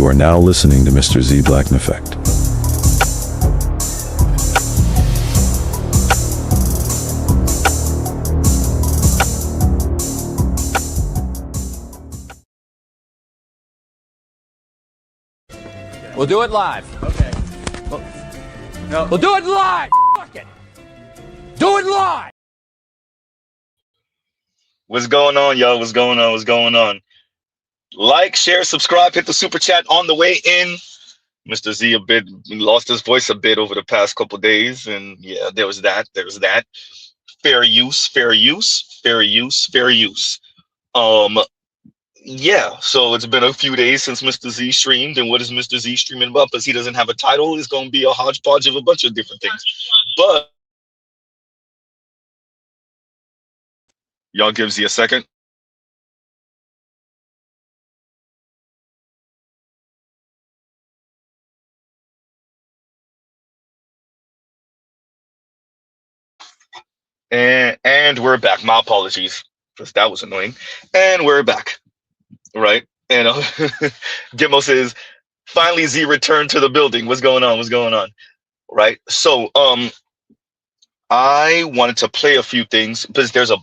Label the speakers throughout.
Speaker 1: You are now listening to Mr. Z Black Effect.
Speaker 2: We'll do it live.
Speaker 3: Okay. No.
Speaker 2: We'll do it live. Fuck it. Do it live.
Speaker 4: What's going on, y'all? What's going on? What's going on? Like, share, subscribe, hit the super chat on the way in. Mr. Z a bit lost his voice a bit over the past couple days, and yeah, there was that. Fair use, fair use, fair use, fair use. Yeah, so it's been a few days since Mr. Z streamed, and what is Mr. Z streaming about? Because he doesn't have a title, it's going to be a hodgepodge of a bunch of different things. But y'all give Z a second. And we're back. My apologies, because that was annoying. And we're back, right? And Gimmo says, finally Z returned to the building. What's going on? What's going on? Right? So I wanted to play a few things because there's a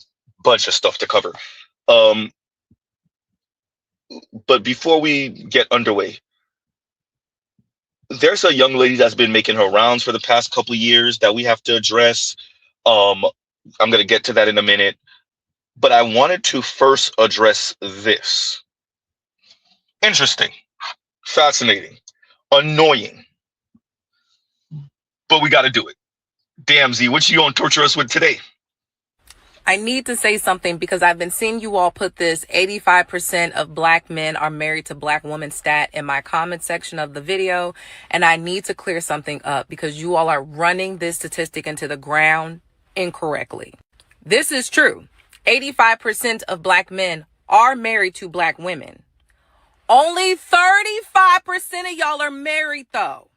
Speaker 4: bunch of stuff to cover. But before we get underway, there's a young lady that's been making her rounds for the past couple of years that we have to address. I'm going to get to that in a minute, but I wanted to first address this. Interesting, fascinating, annoying, but we got to do it. Damn, Z, what you going to torture us with today?
Speaker 5: I need to say something because I've been seeing you all put this 85% of black men are married to black women stat in my comment section of the video. And I need to clear something up because you all are running this statistic into the ground incorrectly. This is true. 85% of black men are married to black women. Only 35% of y'all are married though.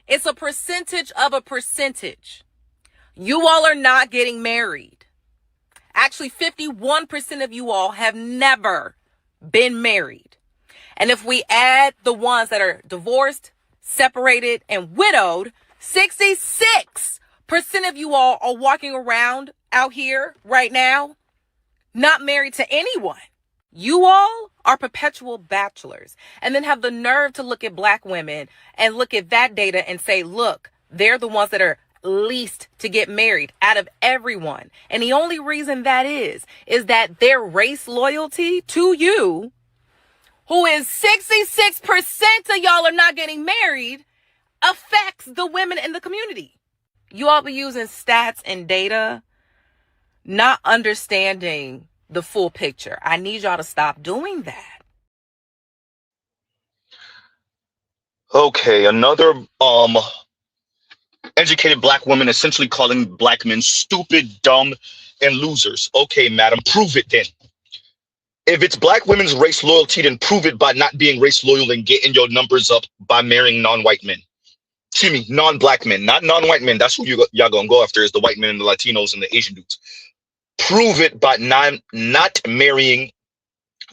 Speaker 5: It's a percentage of a percentage. You all are not getting married. Actually, 51% of you all have never been married. And if we add the ones that are divorced, separated, and widowed, 66% of you all are walking around out here right now, not married to anyone. You all are perpetual bachelors and then have the nerve to look at black women and look at that data and say, look, they're the ones that are least to get married out of everyone. And the only reason that is that their race loyalty to you, who is 66% of y'all are not getting married, affects the women in the community. You all be using stats and data, not understanding the full picture. I need y'all to stop doing that.
Speaker 4: Okay, another educated black woman essentially calling black men stupid, dumb, and losers. Okay, madam, prove it then. If it's black women's race loyalty, then prove it by not being race loyal and getting your numbers up by marrying non-white men. Excuse me, non-black men, not non-white men. That's who y'all gonna go after, is the white men and the Latinos and the Asian dudes. Prove it by not marrying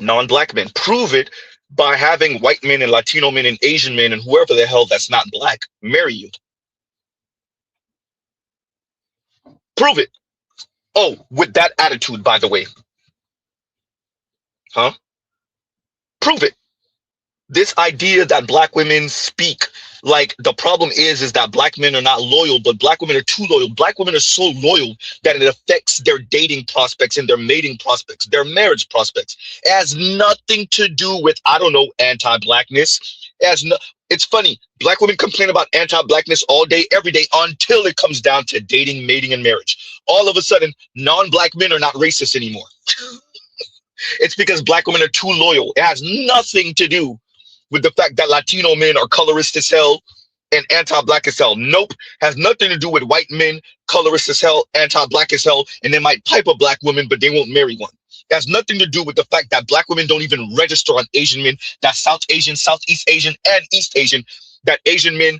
Speaker 4: non-black men. Prove it by having white men and Latino men and Asian men and whoever the hell that's not black marry you. Prove it. Oh, with that attitude, by the way. Huh? Prove it. This idea that black women speak like the problem is that black men are not loyal, but black women are too loyal. Black women are so loyal that it affects their dating prospects and their mating prospects, their marriage prospects. It has nothing to do with, I don't know, anti-blackness. It's funny. Black women complain about anti-blackness all day, every day, until it comes down to dating, mating, and marriage. All of a sudden, non-black men are not racist anymore. It's because black women are too loyal. It has nothing to do with the fact that Latino men are colorist as hell and anti-black as hell. Nope. Has nothing to do with white men, colorist as hell, anti-black as hell, and they might pipe a black woman, but they won't marry one. It has nothing to do with the fact that black women don't even register on Asian men, that South Asian, Southeast Asian, and East Asian, that Asian men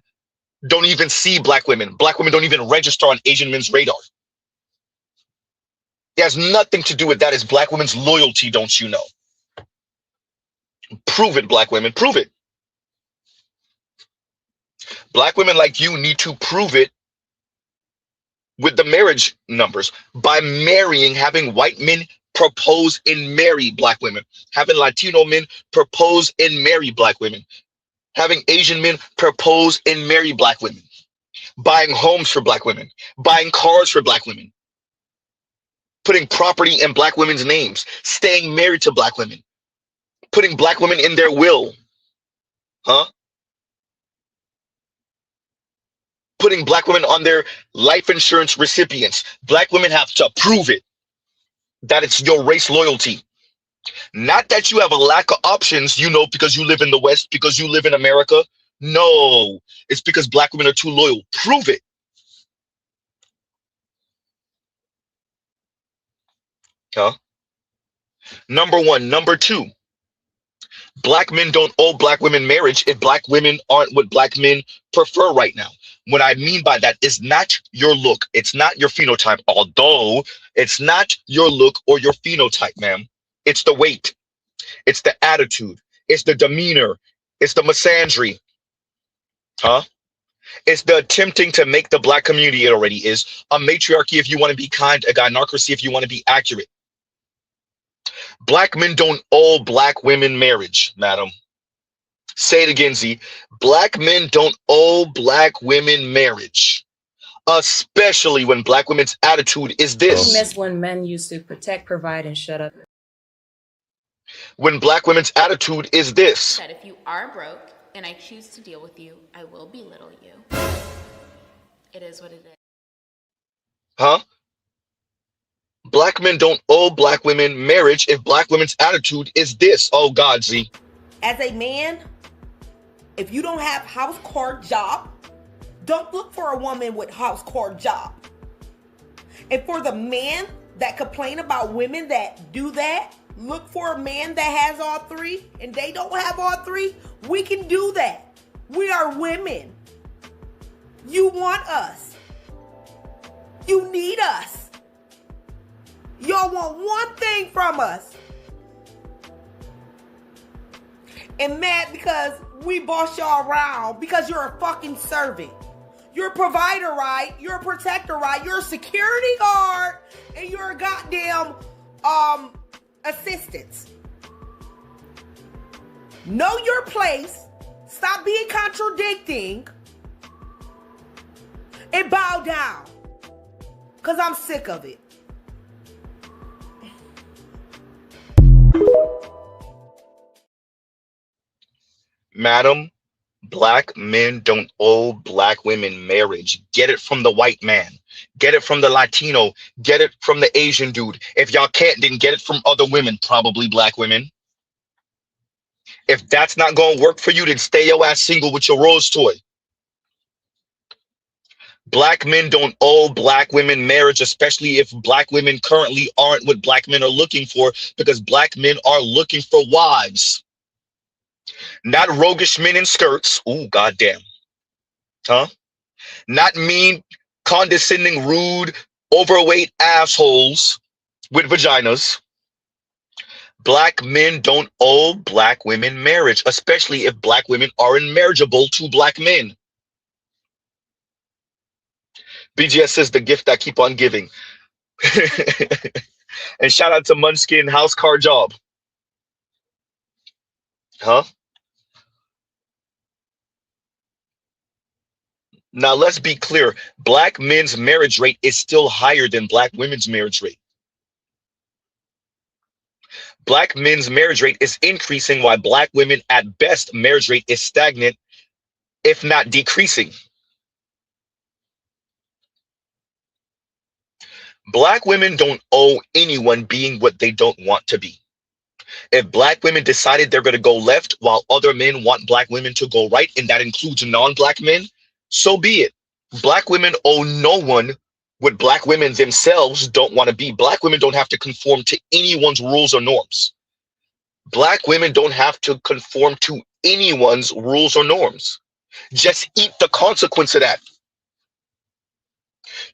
Speaker 4: don't even see black women. Black women don't even register on Asian men's radar. It has nothing to do with that. It's black women's loyalty, don't you know? Prove it, black women. Prove it. Black women like you need to prove it with the marriage numbers by marrying, having white men propose and marry black women, having Latino men propose and marry black women, having Asian men propose and marry black women, buying homes for black women, buying cars for black women, putting property in black women's names, staying married to black women, putting black women in their will, huh? Putting black women on their life insurance recipients. Black women have to prove it, that it's your race loyalty. Not that you have a lack of options, you know, because you live in the West, because you live in America. No, it's because black women are too loyal. Prove it. Huh? Number one. Number two, black men don't owe black women marriage if black women aren't what black men prefer right now. What I mean by that is not your look. It's not your phenotype, although it's not your look or your phenotype, ma'am. It's the weight. It's the attitude. It's the demeanor. It's the misandry. Huh? It's the attempting to make the black community, it already is, a matriarchy if you want to be kind, a gynocracy if you want to be accurate. Black men don't owe black women marriage, madam. Say it again, Z. Black men don't owe black women marriage, especially when black women's attitude is this.
Speaker 6: Miss when men used to protect, provide, and shut up.
Speaker 4: When black women's attitude is this.
Speaker 7: That if you are broke and I choose to deal with you, I will belittle you. It is what it is.
Speaker 4: Huh? Black men don't owe black women marriage if black women's attitude is this. Oh God, Z.
Speaker 8: As a man, if you don't have house core job, don't look for a woman with house core job. And for the men that complain about women that do that, look for a man that has all three and they don't have all three. We can do that. We are women. You want us. You need us. Y'all want one thing from us. And mad because we boss y'all around because you're a fucking servant. You're a provider, right? You're a protector, right? You're a security guard and you're a goddamn assistant. Know your place. Stop being contradicting and bow down. Because I'm sick of it.
Speaker 4: Madam, black men don't owe black women marriage. Get it from the white man. Get it from the Latino. Get it from the Asian dude. If y'all can't, then get it from other women, probably black women. If that's not going to work for you, then stay your ass single with your rose toy. Black men don't owe black women marriage, especially if black women currently aren't what black men are looking for, because black men are looking for wives. Not roguish men in skirts. Ooh, goddamn. Huh? Not mean, condescending, rude, overweight assholes with vaginas. Black men don't owe black women marriage, especially if black women are unmarriageable to black men. BGS says the gift I keep on giving. And shout out to Munchkin House Car Job. Huh? Now let's be clear. Black men's marriage rate is still higher than black women's marriage rate. Black men's marriage rate is increasing while black women at best marriage rate is stagnant, if not decreasing. Black women don't owe anyone being what they don't want to be. If black women decided they're going to go left while other men want black women to go right, and that includes non-black men, so be it. Black women owe no one what black women themselves don't want to be. Black women don't have to conform to anyone's rules or norms. Black women don't have to conform to anyone's rules or norms. Just eat the consequence of that.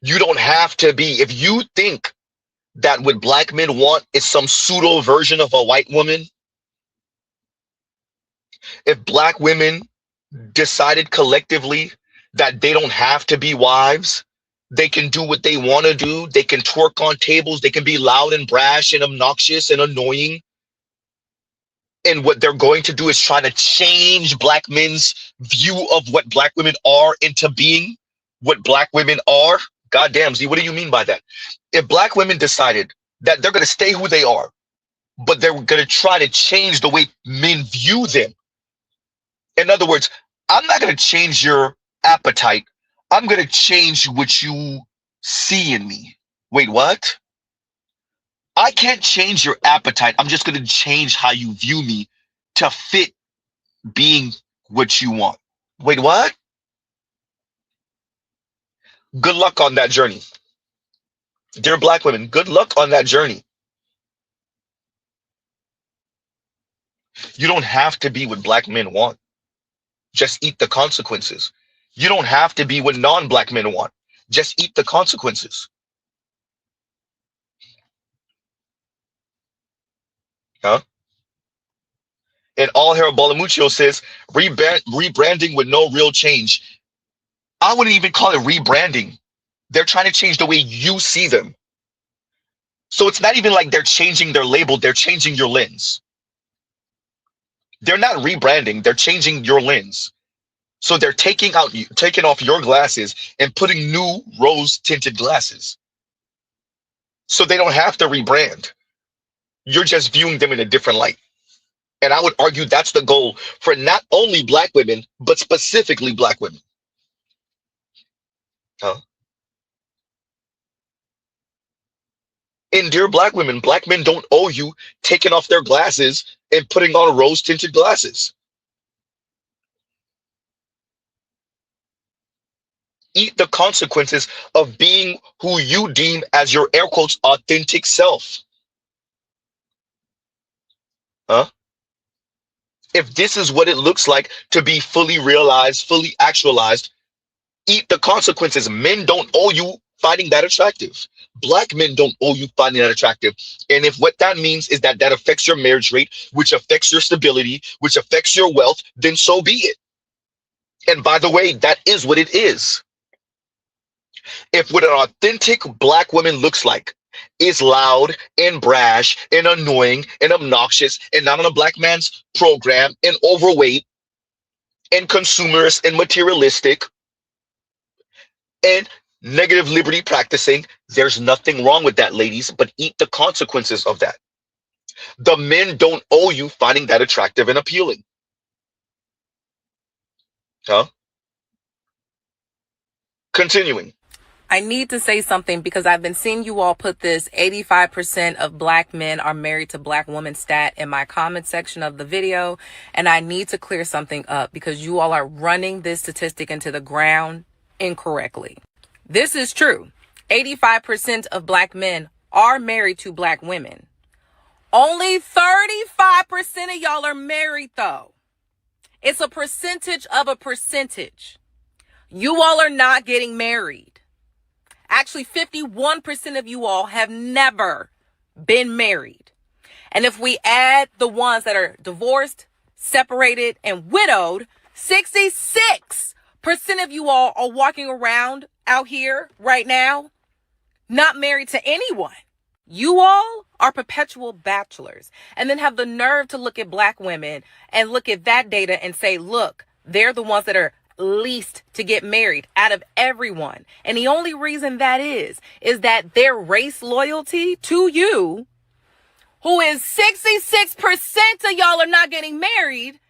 Speaker 4: You don't have to be. If you think that what black men want is some pseudo version of a white woman, if black women decided collectively that they don't have to be wives. They can do what they want to do. They can twerk on tables. They can be loud and brash and obnoxious and annoying. And what they're going to do is try to change black men's view of what black women are into being what black women are. Goddamn, Z, what do you mean by that? If black women decided that they're going to stay who they are, but they're going to try to change the way men view them. In other words, I'm not going to change your appetite. I'm going to change what you see in me. Wait, what? I can't change your appetite. I'm just going to change how you view me to fit being what you want. Wait, what? Good luck on that journey. Dear black women, good luck on that journey. You don't have to be what black men want. Just eat the consequences. You don't have to be what non-black men want. Just eat the consequences. Huh? And All Hair Balamuccio says, rebranding with no real change. I wouldn't even call it rebranding. They're trying to change the way you see them. So it's not even like they're changing their label, they're changing your lens. They're not rebranding, they're changing your lens. So they're taking off your glasses and putting new rose-tinted glasses. So they don't have to rebrand. You're just viewing them in a different light. And I would argue that's the goal for not only black women, but specifically black women. Huh? And dear black women, black men don't owe you taking off their glasses and putting on rose-tinted glasses. Eat the consequences of being who you deem as your air quotes authentic self. Huh? If this is what it looks like to be fully realized, fully actualized, eat the consequences. Men don't owe you finding that attractive. Black men don't owe you finding that attractive. And if what that means is that affects your marriage rate, which affects your stability, which affects your wealth, then so be it. And by the way, that is what it is. If what an authentic black woman looks like is loud and brash and annoying and obnoxious and not on a black man's program and overweight and consumerist and materialistic and negative liberty practicing, there's nothing wrong with that, ladies, but eat the consequences of that. The men don't owe you finding that attractive and appealing. Huh? Continuing.
Speaker 5: I need to say something because I've been seeing you all put this 85% of black men are married to black women stat in my comment section of the video. And I need to clear something up because you all are running this statistic into the ground incorrectly. This is true. 85% of black men are married to black women. Only 35% of y'all are married though. It's a percentage of a percentage. You all are not getting married. Actually, 51% of you all have never been married. And if we add the ones that are divorced, separated, and widowed, 66% of you all are walking around out here right now, not married to anyone. You all are perpetual bachelors and then have the nerve to look at black women and look at that data and say, look, they're the ones that are least to get married out of everyone. And the only reason that is that their race loyalty to you, who is 66% of y'all are not getting married,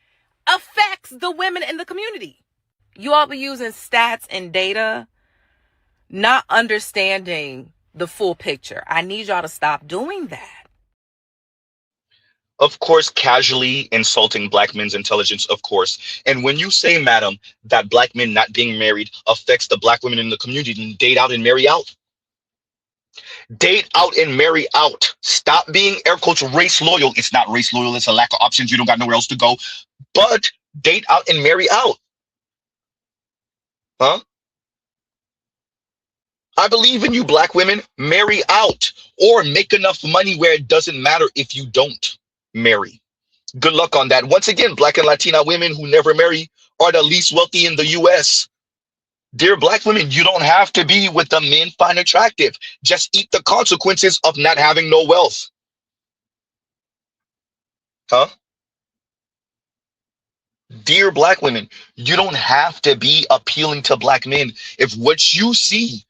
Speaker 5: affects the women in the community. You all be using stats and data, not understanding the full picture. I need y'all to stop doing that.
Speaker 4: Of course, casually insulting black men's intelligence, of course. And when you say, madam, that black men not being married affects the black women in the community, then date out and marry out. Date out and marry out. Stop being air quotes race loyal. It's not race loyal. It's a lack of options. You don't got nowhere else to go. But date out and marry out. Huh? I believe in you, black women. Marry out or make enough money where it doesn't matter if you don't marry. Good luck on that. Once again, black and Latina women who never marry are the least wealthy in the US. Dear black women, you don't have to be what the men find attractive. Just eat the consequences of not having no wealth. Huh? Dear black women, you don't have to be appealing to black men. If what you see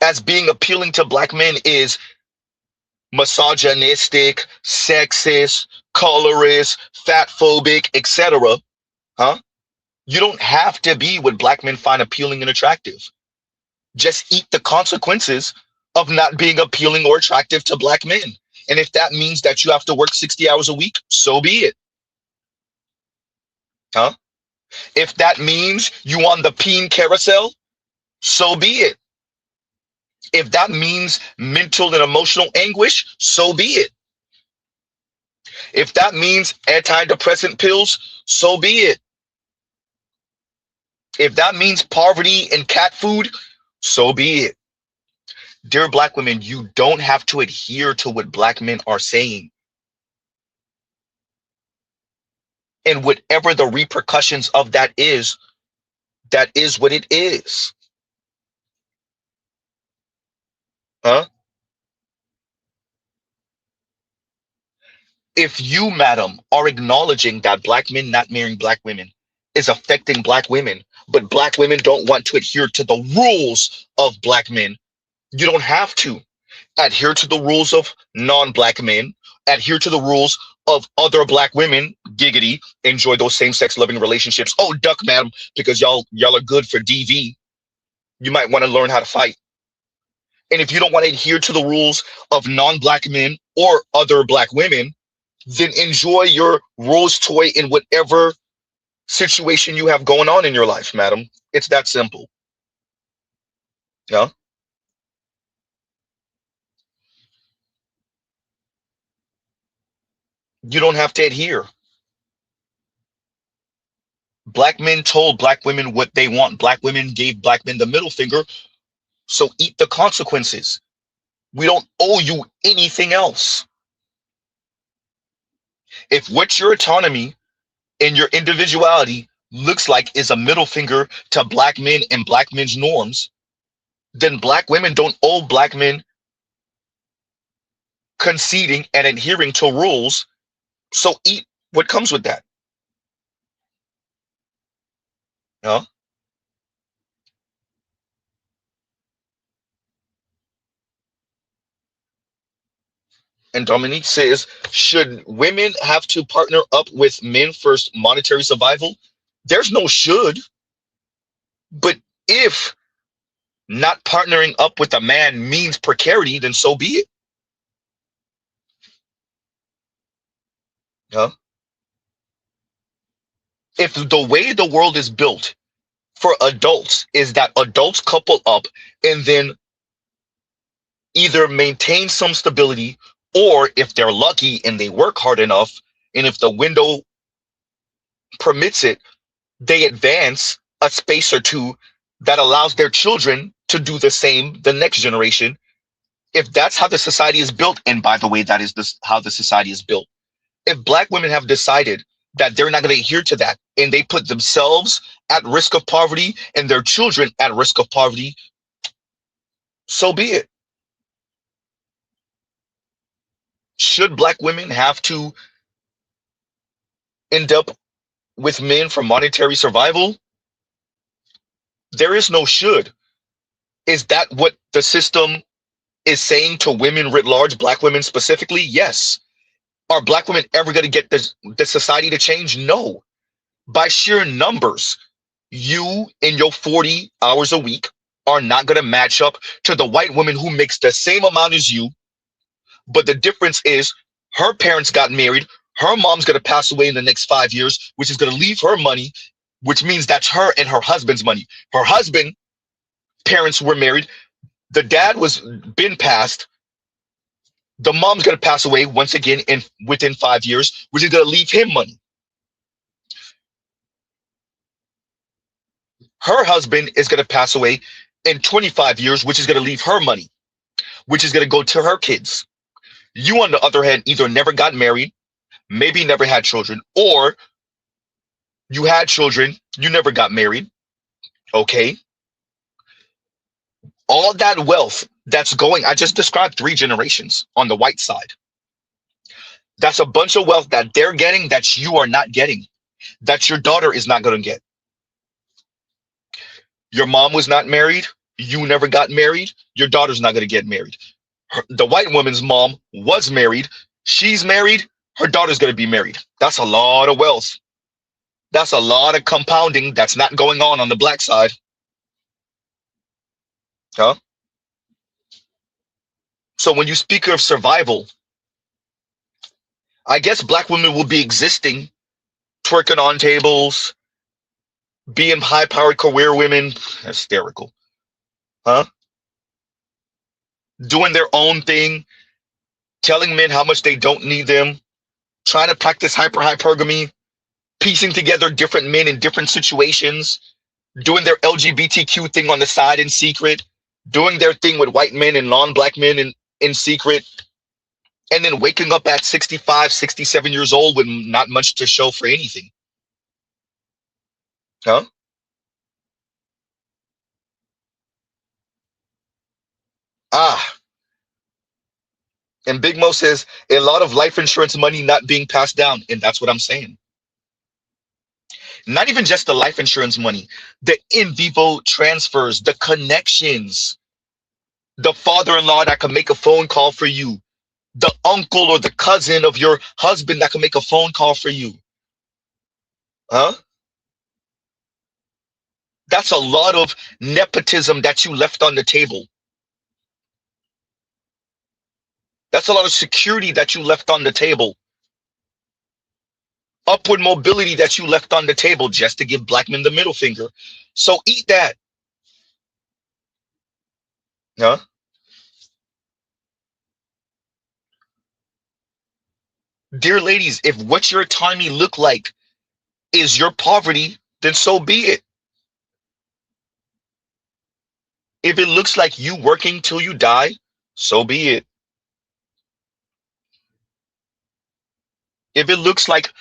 Speaker 4: as being appealing to black men is misogynistic, sexist, colorist, fat phobic, etc., huh? You don't have to be what black men find appealing and attractive. Just eat the consequences of not being appealing or attractive to black men. And if that means that you have to work 60 hours a week, so be it. Huh? If that means you on the peen carousel, so be it. If that means mental and emotional anguish, so be it. If that means antidepressant pills, so be it. If that means poverty and cat food, so be it. Dear black women, you don't have to adhere to what black men are saying. And whatever the repercussions of that is what it is. Huh? If you, madam, are acknowledging that black men not marrying black women is affecting black women, but black women don't want to adhere to the rules of black men, you don't have to. Adhere to the rules of non-black men, adhere to the rules of other black women, giggity, enjoy those same-sex loving relationships. Oh, duck, madam, because y'all are good for DV. You might want to learn how to fight. And if you don't want to adhere to the rules of non-black men or other black women, then enjoy your rose toy in whatever situation you have going on in your life, madam. It's that simple. Yeah. You don't have to adhere. Black men told black women what they want. Black women gave black men the middle finger. So eat the consequences. We don't owe you anything else. If what your autonomy and your individuality looks like is a middle finger to black men and black men's norms, then black women don't owe black men conceding and adhering to rules. So eat what comes with that. Yeah. And Dominique says, should women have to partner up with men for monetary survival? There's no should. But if not partnering up with a man means precarity, then so be it. Yeah. If the way the world is built for adults is that adults couple up and then either maintain some stability, or if they're lucky and they work hard enough, and if the window permits it, they advance a space or two that allows their children to do the same, the next generation. If that's how the society is built, and by the way, that is how the society is built. If black women have decided that they're not going to adhere to that, and they put themselves at risk of poverty and their children at risk of poverty, so be it. Should black women have to end up with men for monetary survival? There is no should. Is that what the system is saying to women writ large, black women specifically? Yes. Are black women ever going to get the society to change? No. By sheer numbers, you in your 40 hours a week are not going to match up to the white woman who makes the same amount as you. But the difference is her parents got married. Her mom's going to pass away in the next 5 years, which is going to leave her money, which means that's her and her husband's money. Her husband, parents were married. The dad was been passed. The mom's going to pass away once again within 5 years, which is going to leave him money. Her husband is going to pass away in 25 years, which is going to leave her money, which is going to go to her kids. You, on the other hand, either never got married, maybe never had children, or you had children, you never got married, Okay? All that wealth that's going, I just described 3 generations on the white side. That's a bunch of wealth that they're getting that you are not getting, that your daughter is not going to get. Your mom was not married. You never got married. Your daughter's not going to get married. The white woman's mom was married. She's married. Her daughter's going to be married. That's a lot of wealth. That's a lot of compounding that's not going on the black side. Huh? So when you speak of survival, I guess black women will be existing, twerking on tables, being high-powered career women, hysterical, huh? Doing their own thing, telling men how much they don't need them, trying to practice hypergamy, piecing together different men in different situations, doing their LGBTQ thing on the side in secret, doing their thing with white men and non-black men in secret, and then waking up at 65, 67 years old with not much to show for anything. Huh? And Big Mo says a lot of life insurance money not being passed down. And that's what I'm saying. Not even just the life insurance money, the in vivo transfers, the connections, the father-in-law that can make a phone call for you, the uncle or the cousin of your husband that can make a phone call for you. Huh? That's a lot of nepotism that you left on the table. That's a lot of security that you left on the table. Upward mobility that you left on the table just to give black men the middle finger. So eat that. Huh? Dear ladies, if what your autonomy look like is your poverty, then so be it. If it looks like you working till you die, so be it. If it looks like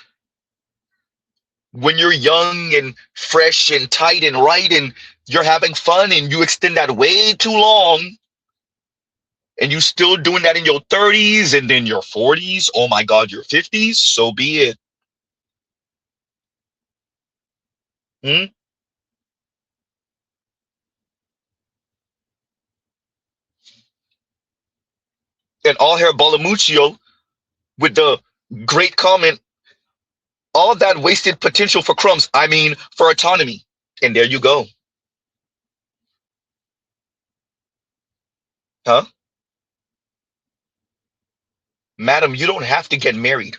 Speaker 4: when you're young and fresh and tight and right and you're having fun and you extend that way too long and you still doing that in your 30s and then your 40s, oh my God, your 50s, so be it. And all hair Balamuccio with the great comment, all that wasted potential for crumbs, I mean for autonomy. And there you go. Huh? Madam, you don't have to get married.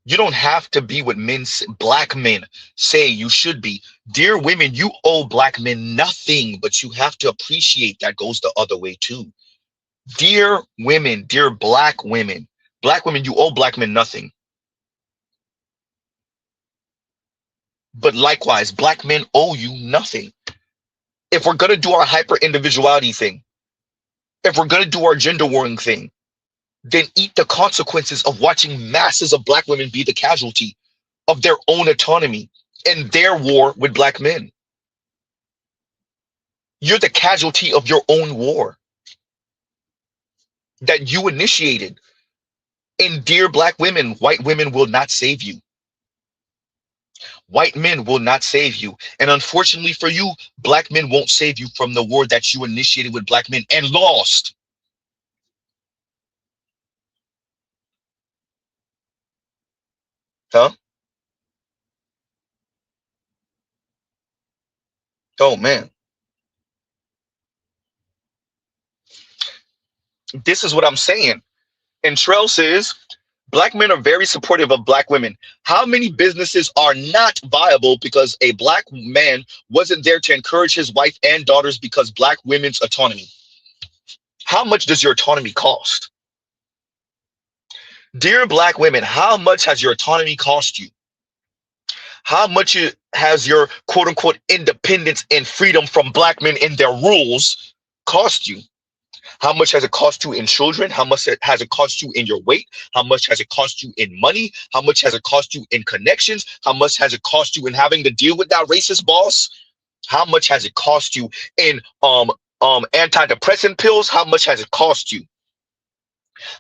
Speaker 4: You don't have to be what men, black men say you should be. Dear women, you owe black men nothing, but you have to appreciate that goes the other way too. Dear women, dear black women, you owe black men nothing. But likewise, black men owe you nothing. If we're going to do our hyper individuality thing, if we're going to do our gender warring thing, then eat the consequences of watching masses of black women be the casualty of their own autonomy and their war with black men. You're the casualty of your own war that you initiated. And dear black women, white women will not save you. White men will not save you. And unfortunately for you, black men won't save you from the war that you initiated with black men and lost. Huh? Oh, man. This is what I'm saying. And Trell says, black men are very supportive of black women. How many businesses are not viable because a black man wasn't there to encourage his wife and daughters because black women's autonomy? How much does your autonomy cost? Dear black women, how much has your autonomy cost you? How much has your quote unquote independence and freedom from black men and their rules cost you? How much has it cost you in children? How much has it cost you in your weight? How much has it cost you in money? How much has it cost you in connections? How much has it cost you in having to deal with that racist boss? How much has it cost you in antidepressant pills? How much has it cost you?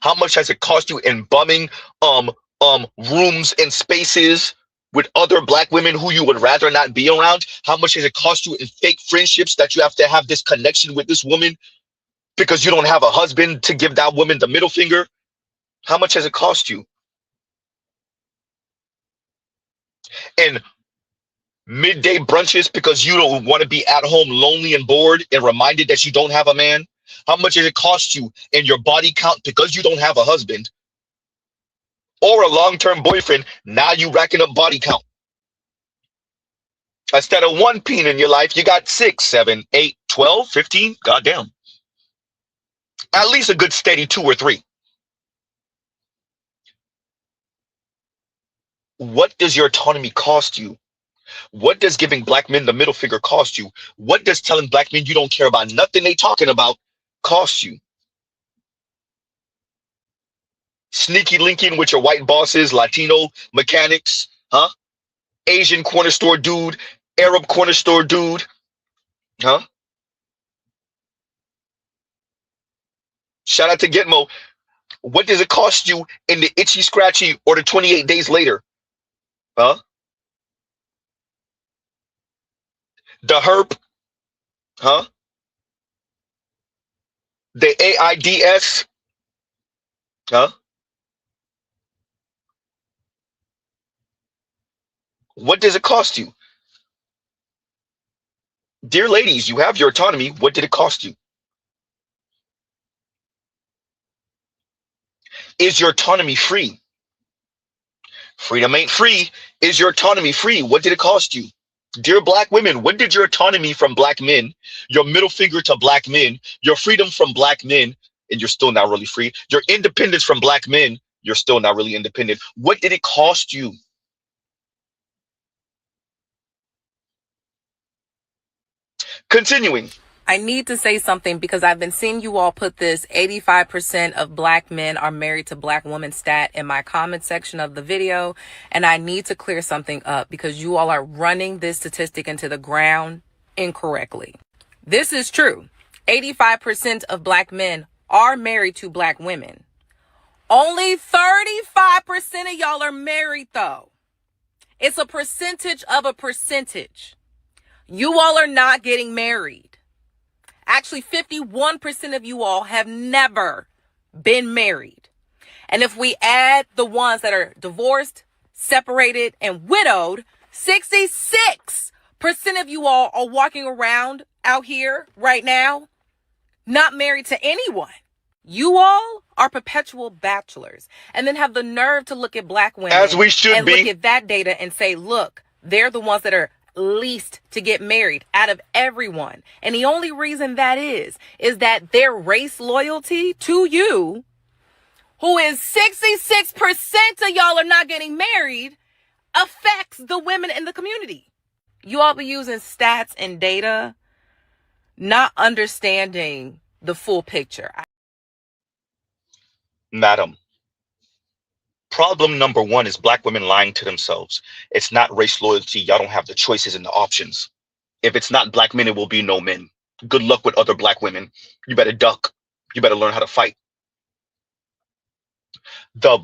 Speaker 4: How much has it cost you in bumming rooms and spaces with other black women who you would rather not be around? How much has it cost you in fake friendships that you have to have this connection with this woman because you don't have a husband to give that woman the middle finger? How much has it cost you? And midday brunches because you don't want to be at home lonely and bored and reminded that you don't have a man? How much does it cost you in your body count because you don't have a husband or a long-term boyfriend? Now you racking up body count. Instead of one peen in your life, you got 6, 7, 8, 12, 15. Goddamn. At least a good steady 2 or 3. What does your autonomy cost you? What does giving black men the middle finger cost you? What does telling black men you don't care about nothing they talking about cost you? Sneaky linking with your white bosses, Latino mechanics, huh? Asian corner store dude, Arab corner store dude, huh? Shout out to Gitmo. What does it cost you in the itchy scratchy or the 28 days later? Huh? The herp, huh? The AIDS, huh? What does it cost you? Dear ladies, you have your autonomy. What did it cost you? Is your autonomy free? Freedom ain't free. Is your autonomy free? What did it cost you? Dear black women, what did your autonomy from black men, your middle finger to black men, your freedom from black men, and you're still not really free, your independence from black men, you're still not really independent. What did it cost you? Continuing.
Speaker 5: I need to say something because I've been seeing you all put this 85% of black men are married to black women stat in my comment section of the video. And I need to clear something up because you all are running this statistic into the ground incorrectly. This is true. 85% of black men are married to black women. Only 35% of y'all are married though. It's a percentage of a percentage. You all are not getting married. Actually, 51% of you all have never been married. And if we add the ones that are divorced, separated, and widowed, 66% of you all are walking around out here right now, not married to anyone. You all are perpetual bachelors and then have the nerve to look at black women
Speaker 4: as we should
Speaker 5: and
Speaker 4: be.
Speaker 5: Look at that data and say, look, they're the ones that are least to get married out of everyone. And the only reason that is that their race loyalty to you, who is 66% of y'all are not getting married, affects the women in the community. You all be using stats and data, not understanding the full picture.
Speaker 4: Madam, problem number one is black women lying to themselves. It's not race loyalty. Y'all don't have the choices and the options. If it's not black men, it will be no men. Good luck with other black women. You better duck. You better learn how to fight. The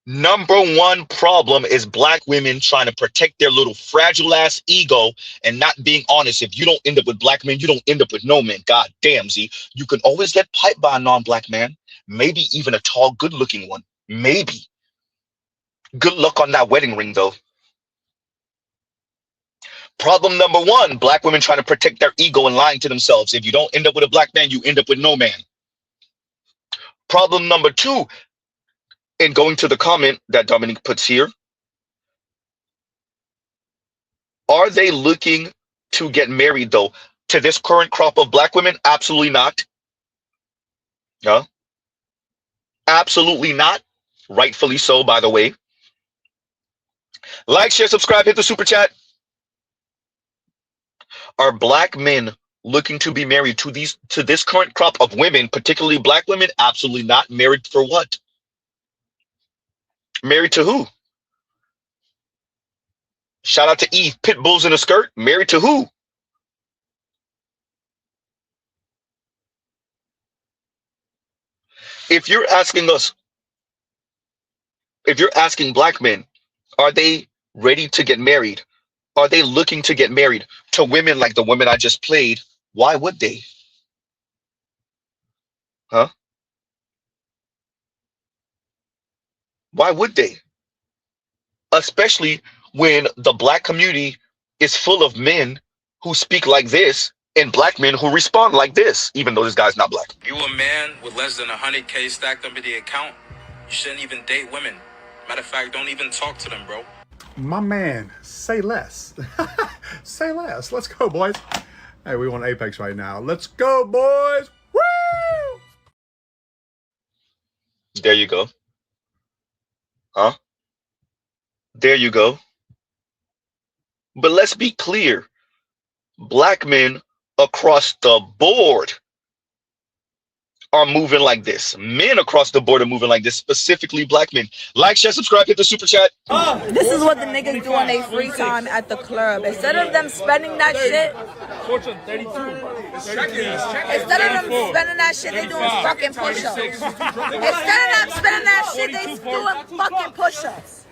Speaker 4: number one problem is black women trying to protect their little fragile ass ego and not being honest. If you don't end up with black men, you don't end up with no men. God damn, Z. You can always get piped by a non-black man. Maybe even a tall, good-looking one. Maybe. Good luck on that wedding ring, though. Problem number one, black women trying to protect their ego and lying to themselves. If you don't end up with a black man, you end up with no man. Problem number two, and going to the comment that Dominique puts here, are they looking to get married, though, to this current crop of black women? Absolutely not. Yeah. Absolutely not. Rightfully so, by the way. Like, share, subscribe, hit the super chat. Are black men looking to be married to this current crop of women, particularly black women? Absolutely not. Married for what? Married to who? Shout out to Eve. Pit bulls in a skirt. Married to who? If you're asking us, if you're asking black men, are they ready to get married? Are they looking to get married to women like the women I just played? Why would they? Huh? Why would they? Especially when the black community is full of men who speak like this and black men who respond like this, even though this guy's not black.
Speaker 9: You a man with less than 100K stacked under the account, you shouldn't even date women. Matter of fact, don't even talk to them, bro.
Speaker 10: My man, say less. Say less. Let's go, boys. Hey, we want Apex right now. Let's go, boys. Woo!
Speaker 4: There you go. Huh? There you go. But let's be clear. Black men across the board are moving like this. Men across the board are moving like this, specifically black men. Like, share, subscribe, hit the super chat.
Speaker 11: This is what the niggas do on their free time at the club. Instead of them spending that shit, they doing fucking push-ups. Instead of them spending that shit, they doing fucking push-ups.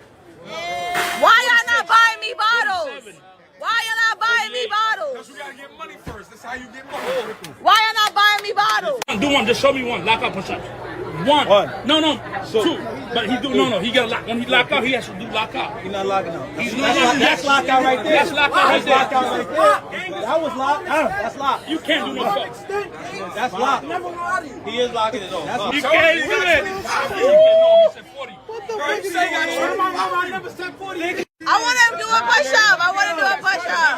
Speaker 11: Why y'all not buying me bottles? Why y'all not buying me bottles?
Speaker 2: You gotta get money first. That's how you get money.
Speaker 11: Why y'all not buying me bottles?
Speaker 12: Do one. Just show me one. Lock out push-up. One. No. Two. But he do no. He got lock. When he lock out, he has to do lock out.
Speaker 3: He's not locking out.
Speaker 12: He's not locking. That's lock out right there. That's lock out right there.
Speaker 3: That was locked. That's locked.
Speaker 12: You can't do no fuck.
Speaker 3: That's locked. He is locking it off.
Speaker 12: You can't do it. He said 40. What the fuck is that?
Speaker 3: I never said 40.
Speaker 11: I want to do a push-up. I want to do a push-up.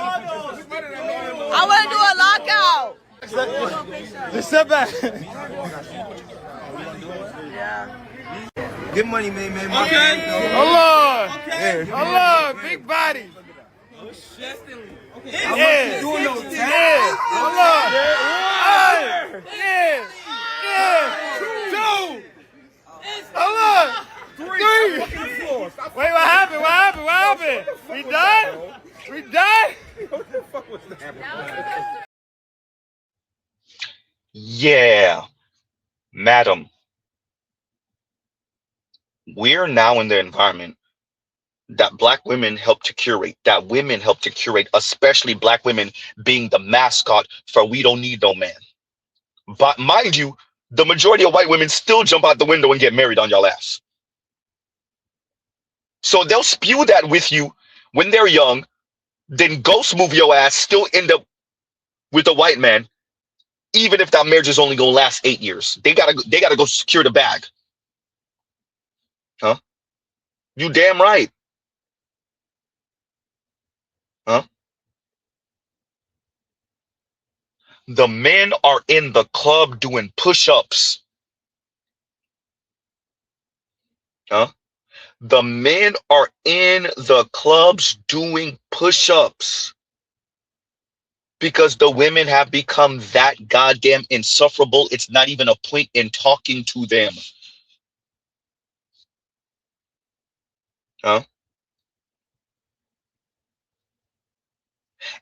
Speaker 11: I want to do a lockout.
Speaker 3: Just step back.
Speaker 11: Yeah.
Speaker 3: Get money, man.
Speaker 2: Okay. Allah. Okay. Allah. Big body.
Speaker 3: Oh shit.
Speaker 2: Yeah.
Speaker 3: Doing those
Speaker 2: Allah. Yeah. Two. Allah. Three. Wait, what happened? We done?
Speaker 3: What the fuck was that?
Speaker 4: Yeah, madam. We're now in the environment that black women help to curate, that women help to curate, especially black women being the mascot for we don't need no man. But mind you, the majority of white women still jump out the window and get married on y'all ass. So they'll spew that with you when they're young, then ghost move your ass, still end up with a white man, even if that marriage is only gonna last 8 years. They gotta go secure the bag. Huh? You damn right. Huh? The men are in the club doing push-ups. Huh? The men are in the clubs doing push-ups because the women have become that goddamn insufferable. It's not even a point in talking to them. Huh?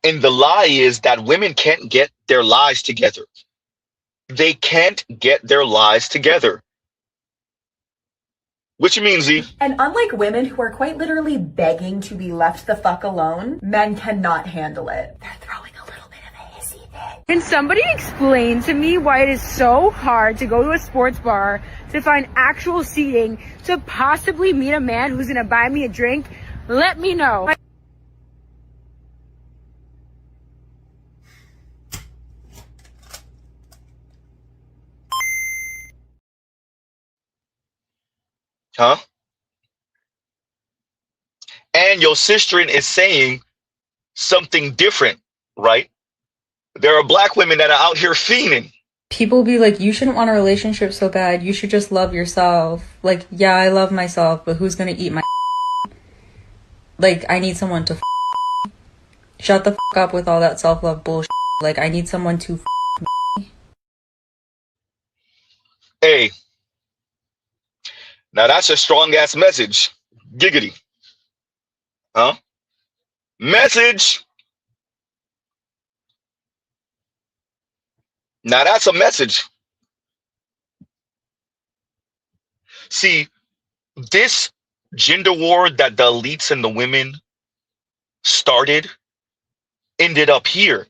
Speaker 4: And the lie is that women can't get their lives together. They can't get their lives together. Which means, Z?
Speaker 13: And unlike women who are quite literally begging to be left the fuck alone, men cannot handle it. They're throwing a little bit of a hissy fit.
Speaker 14: Can somebody explain to me why it is so hard to go to a sports bar to find actual seating to possibly meet a man who's gonna buy me a drink? Let me know.
Speaker 4: Huh? And your sister is saying something different, right? There are black women that are out here fiending.
Speaker 15: People be like, you shouldn't want a relationship so bad. You should just love yourself. Like, yeah, I love myself, but who's gonna eat my Like, I need someone to shut the up with all that self-love bullshit. Like, I need someone to
Speaker 4: Hey. Now that's a strong ass message. Giggity. Huh? Message. Now that's a message. See, this gender war that the elites and the women started ended up here.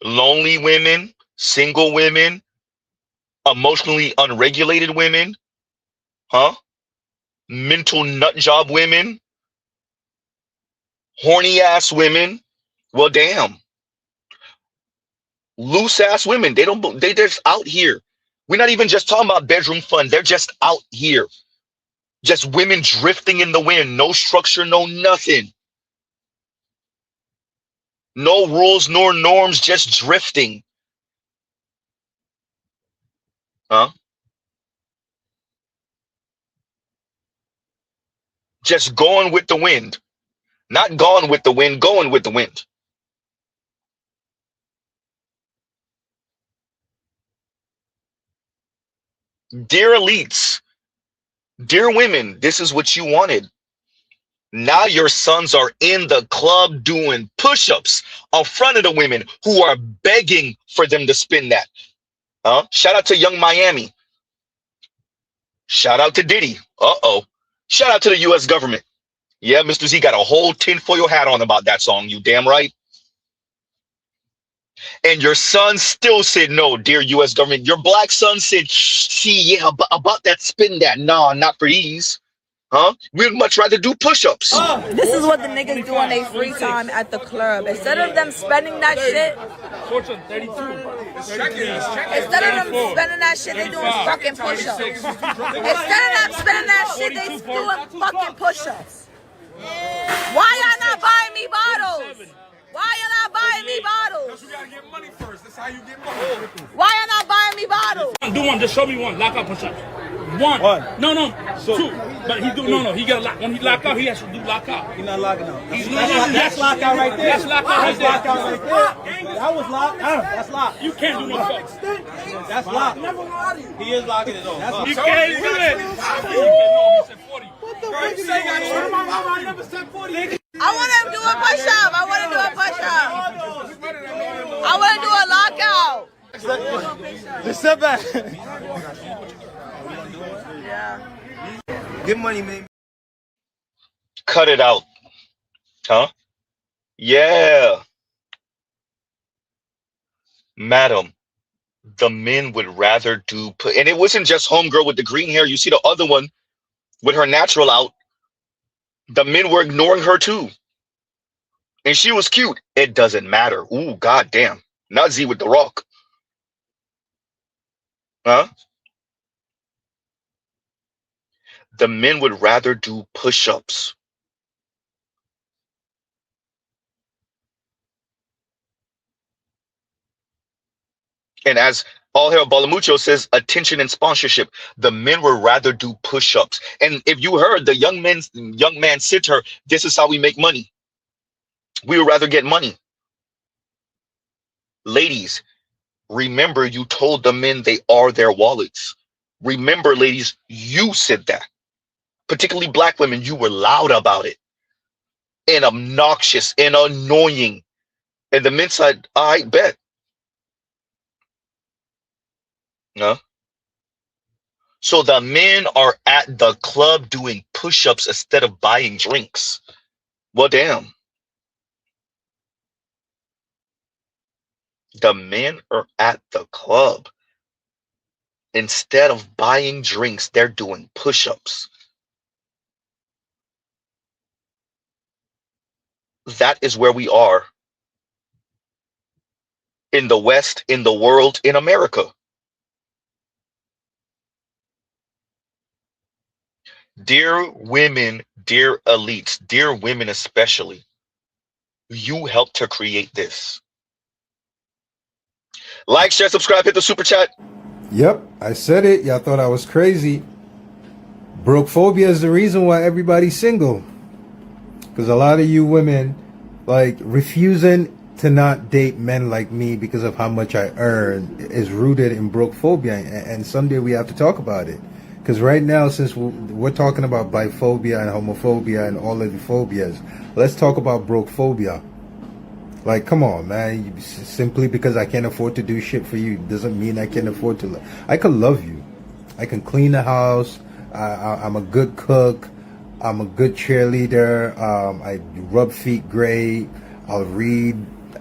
Speaker 4: Lonely women, single women, emotionally unregulated women, mental nut job women, horny ass women. Well, damn. Loose ass women. They just out here. We're not even just talking about bedroom fun. They're just out here. Just women drifting in the wind. No structure, no nothing. No rules nor norms, just drifting. Just going with the wind. Not gone with the wind, going with the wind. Dear elites, dear women, this is what you wanted. Now your sons are in the club doing push-ups in front of the women who are begging for them to spin that. Shout out to Young Miami. Shout out to Diddy. Shout out to the U.S. government. Yeah, Mr. Z got a whole tinfoil hat on about that song. You damn right. And your son still said no, dear U.S. government. Your black son said, see, yeah, about that spin that. Nah, not for these. We'd much rather do push-ups.
Speaker 11: This is what the niggas do on their free time at the club. Instead of them spending that shit, instead of them spending that shit, they doing fucking push-ups. Instead of them spending that shit, they doing fucking push-ups. Why y'all not buying me bottles? Why y'all not buying me bottles?
Speaker 12: You gotta get money first. That's how you get money.
Speaker 11: Why y'all not buying me bottles?
Speaker 12: Do one. Just show me one. Lock out push-ups. One. No. Two. But he do no. He got lock. When he lock out, he has to do lock out.
Speaker 3: He's not locking out.
Speaker 12: That's lockout right there. That's lockout right there.
Speaker 3: That's lockout right there. That was locked. That's locked.
Speaker 12: You can't do no fucks.
Speaker 3: That's locked. He is locking it off.
Speaker 12: You can't do it. He said 40.
Speaker 3: What the fuck is that? I never said 40.
Speaker 11: I want to do a push-up. I want to do a push-up. I want to do a lockout.
Speaker 3: Just step back.
Speaker 11: Yeah.
Speaker 3: Get money, man.
Speaker 4: Cut it out. Yeah. Madam, the men would rather do and it wasn't just homegirl with the green hair. You see the other one with her natural out. The men were ignoring her too. And she was cute. It doesn't matter. Ooh, goddamn. Not Z with the rock. The men would rather do push-ups. And as All Hail Balamucho says, attention and sponsorship. The men would rather do push-ups. And if you heard the young man said to her, this is how we make money. We would rather get money. Ladies, remember you told the men they are their wallets. Remember, ladies, you said that. Particularly black women, you were loud about it. And obnoxious and annoying. And the men said, I bet. So the men are at the club doing push-ups instead of buying drinks. Well, damn. The men are at the club. Instead of buying drinks, they're doing push-ups. That is where we are. In the West, in the world, in America. Dear women, dear elites, dear women especially, you helped to create this. Like, share, subscribe, hit the super chat.
Speaker 16: Yep, I said it. Y'all thought I was crazy. Brokephobia is the reason why everybody's single. Because a lot of you women, like, refusing to not date men like me because of how much I earn is rooted in brokephobia. And someday we have to talk about it. Because right now, since we're talking about biphobia and homophobia and all of the phobias, let's talk about brokephobia. Like, come on, man. Simply because I can't afford to do shit for you doesn't mean I can't afford to. I can love you. I can clean the house. I'm a good cook. I'm a good cheerleader. I rub feet great. I'll read.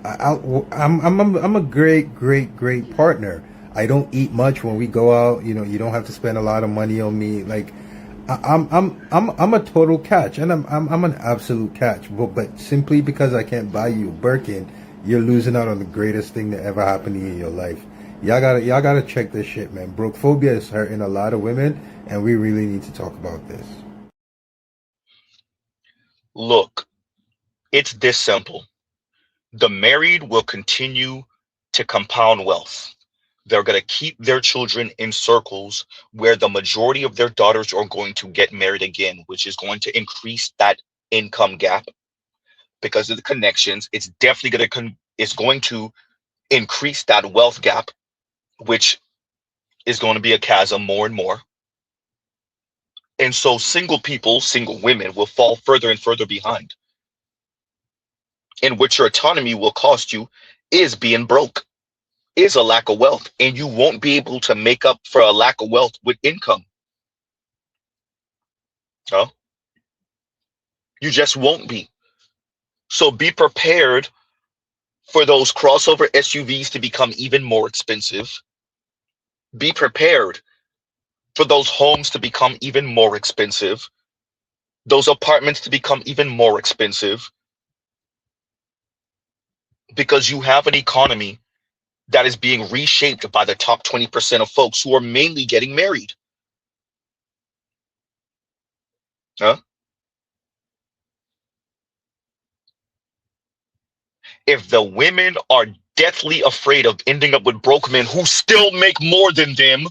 Speaker 16: I'm a great partner. I don't eat much when we go out. You know, you don't have to spend a lot of money on me. Like, I'm a total catch, and I'm an absolute catch. But simply because I can't buy you a Birkin, you're losing out on the greatest thing that ever happened to you in your life. Y'all gotta check this shit, man. Brokephobia is hurting a lot of women, and we really need to talk about this.
Speaker 4: Look, it's this simple. The married will continue to compound wealth. They're going to keep their children in circles where the majority of their daughters are going to get married again, which is going to increase that income gap because of the connections. It's definitely going to increase that wealth gap, which is going to be a chasm more and more. And so single women will fall further and further behind. And what your autonomy will cost you is being broke, is a lack of wealth. And you won't be able to make up for a lack of wealth with income. Huh? You just won't be. So be prepared for those crossover SUVs to become even more expensive. Be prepared for those homes to become even more expensive. Those apartments to become even more expensive. Because you have an economy that is being reshaped by the top 20% of folks who are mainly getting married. Huh? If the women are deathly afraid of ending up with broke men who still make more than them,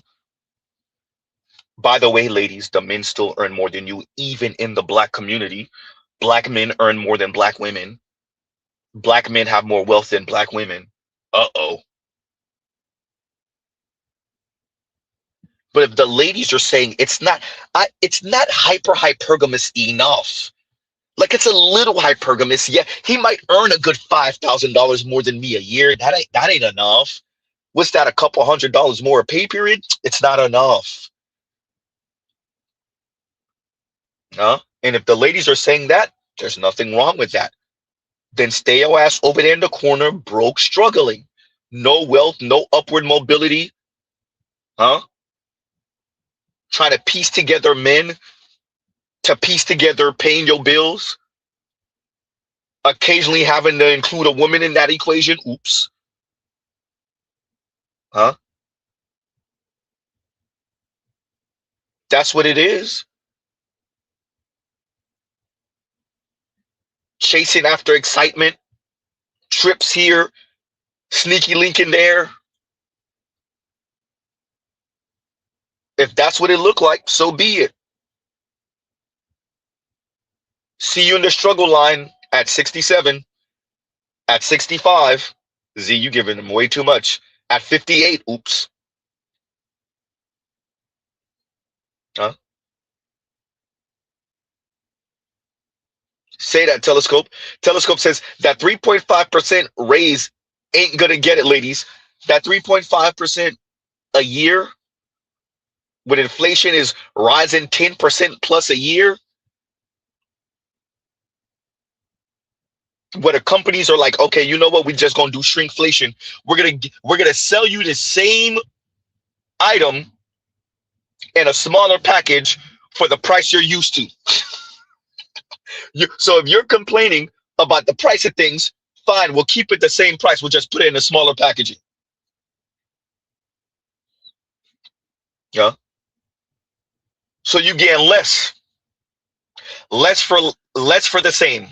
Speaker 4: by the way, ladies, the men still earn more than you, even in the black community. Black men earn more than black women. Black men have more wealth than black women. Uh-oh. But if the ladies are saying it's not hypergamous enough, like it's a little hypergamous, yeah, he might earn a good $5,000 more than me a year. That ain't enough. What's that? A couple $100 more a pay period? It's not enough. Huh? And if the ladies are saying that, there's nothing wrong with that. Then stay your ass over there in the corner, broke, struggling. No wealth, no upward mobility. Huh? Trying to piece together men to piece together paying your bills. Occasionally having to include a woman in that equation. Oops. Huh? That's what it is. Chasing after excitement, trips here, sneaky link in there. If that's what it looked like, so be it. See you in the struggle line at 67, at 65. Z, you giving them way too much. At 58, oops. Huh? Say that, Telescope. Telescope says that 3.5% raise ain't gonna get it, ladies. That 3.5% a year, when inflation is rising 10% plus a year, where the companies are like, okay, you know what? We're just gonna do shrinkflation. We're gonna sell you the same item in a smaller package for the price you're used to. So if you're complaining about the price of things, fine, we'll keep it the same price. We'll just put it in a smaller packaging. Yeah. So you get less for the same.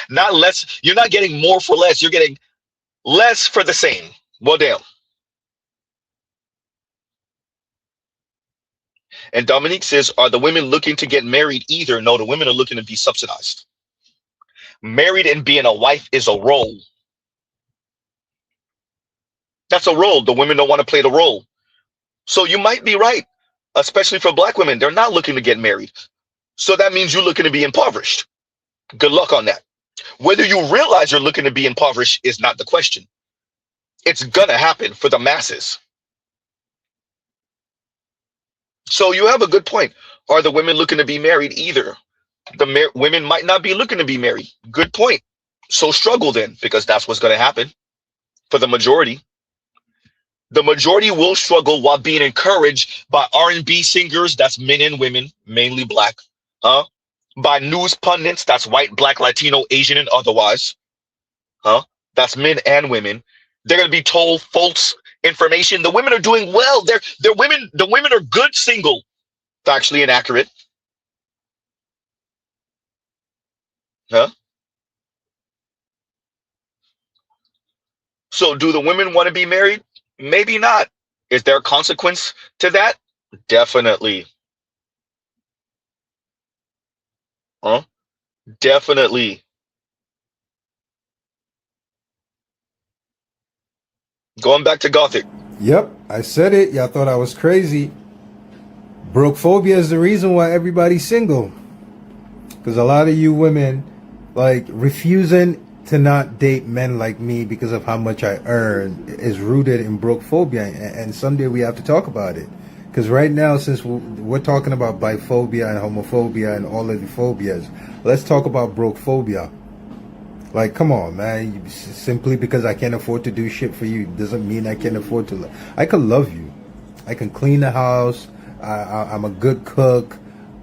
Speaker 4: Not less. You're not getting more for less. You're getting less for the same. Well, damn. And Dominique says, are the women looking to get married either? No, the women are looking to be subsidized. Married and being a wife is a role. That's a role. The women don't want to play the role. So you might be right, especially for black women. They're not looking to get married. So that means you're looking to be impoverished. Good luck on that. Whether you realize you're looking to be impoverished is not the question. It's going to happen for the masses. So you have a good point. are the women looking to be married either. Women might not be looking to be married. Good point. So struggle then, because that's what's going to happen for the majority. The majority will struggle while being encouraged by R&B singers, that's men and women, mainly black, huh? By news pundits, that's white, black, Latino, Asian, and otherwise, huh? That's men and women. They're going to be told false information. The women are doing well. They're women. The women are good single, factually inaccurate, huh? So do the women want to be married? Maybe not. Is there a consequence to that? Definitely. Huh? Definitely. Going back to Gothic.
Speaker 16: Yep, I said it. Y'all thought I was crazy. Brokephobia is the reason why everybody's single. Because a lot of you women, like, refusing to not date men like me because of how much I earn is rooted in brokephobia. And someday we have to talk about it. Because right now, since we're talking about biphobia and homophobia and all of the phobias, let's talk about brokephobia. Like, come on, man. Simply because I can't afford to do shit for you doesn't mean I can afford to. I can love you. I can clean the house. I'm a good cook.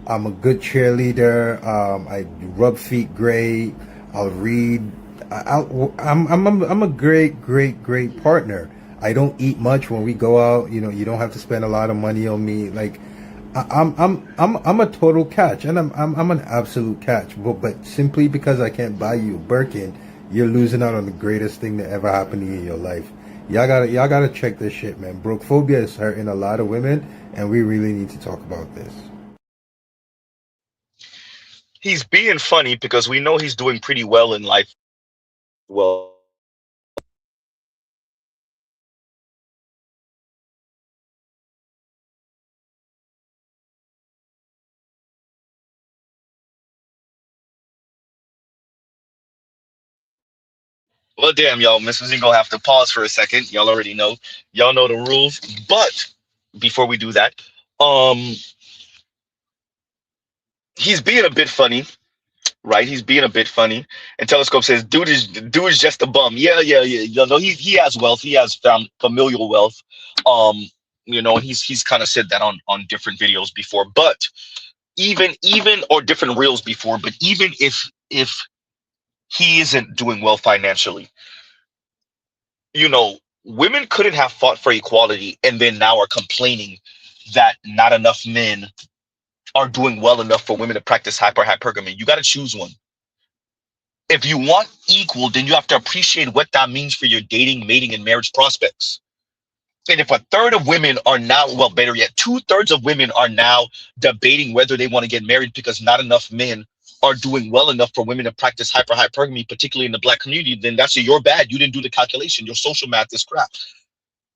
Speaker 16: I'm a good cheerleader. I rub feet great. I'll read. I'm a great partner. I don't eat much when we go out. You know, you don't have to spend a lot of money on me. Like, I'm a total catch, and I'm an absolute catch. But simply because I can't buy you a Birkin, you're losing out on the greatest thing that ever happened to you in your life. Y'all gotta check this shit, man. Brokephobia is hurting a lot of women, and we really need to talk about this.
Speaker 4: He's being funny because we know he's doing pretty well in life. Well, well, damn, y'all. Mrs. Z gonna have to pause for a second. Y'all already know. Y'all know the rules. But before we do that, he's being a bit funny, right? He's being a bit funny. And Telescope says, dude is just a bum. Yeah. You know, he has wealth. He has familial wealth. You know, he's kind of said that on different videos before. But even or different reels before. But even if he isn't doing well financially, you know, women couldn't have fought for equality and then now are complaining that not enough men are doing well enough for women to practice hypergamy. You got to choose one. If you want equal, then you have to appreciate what that means for your dating, mating, and marriage prospects. And if a third of women are now, well, better yet, 2/3 of women are now debating whether they want to get married because not enough men are doing well enough for women to practice hypergamy, particularly in the black community, then that's your bad. You didn't do the calculation. Your social math is crap,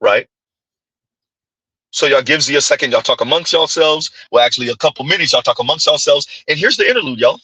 Speaker 4: right? So y'all gives you a second. Y'all talk amongst yourselves. Well, actually, a couple minutes. Y'all talk amongst yourselves. And here's the interlude, y'all.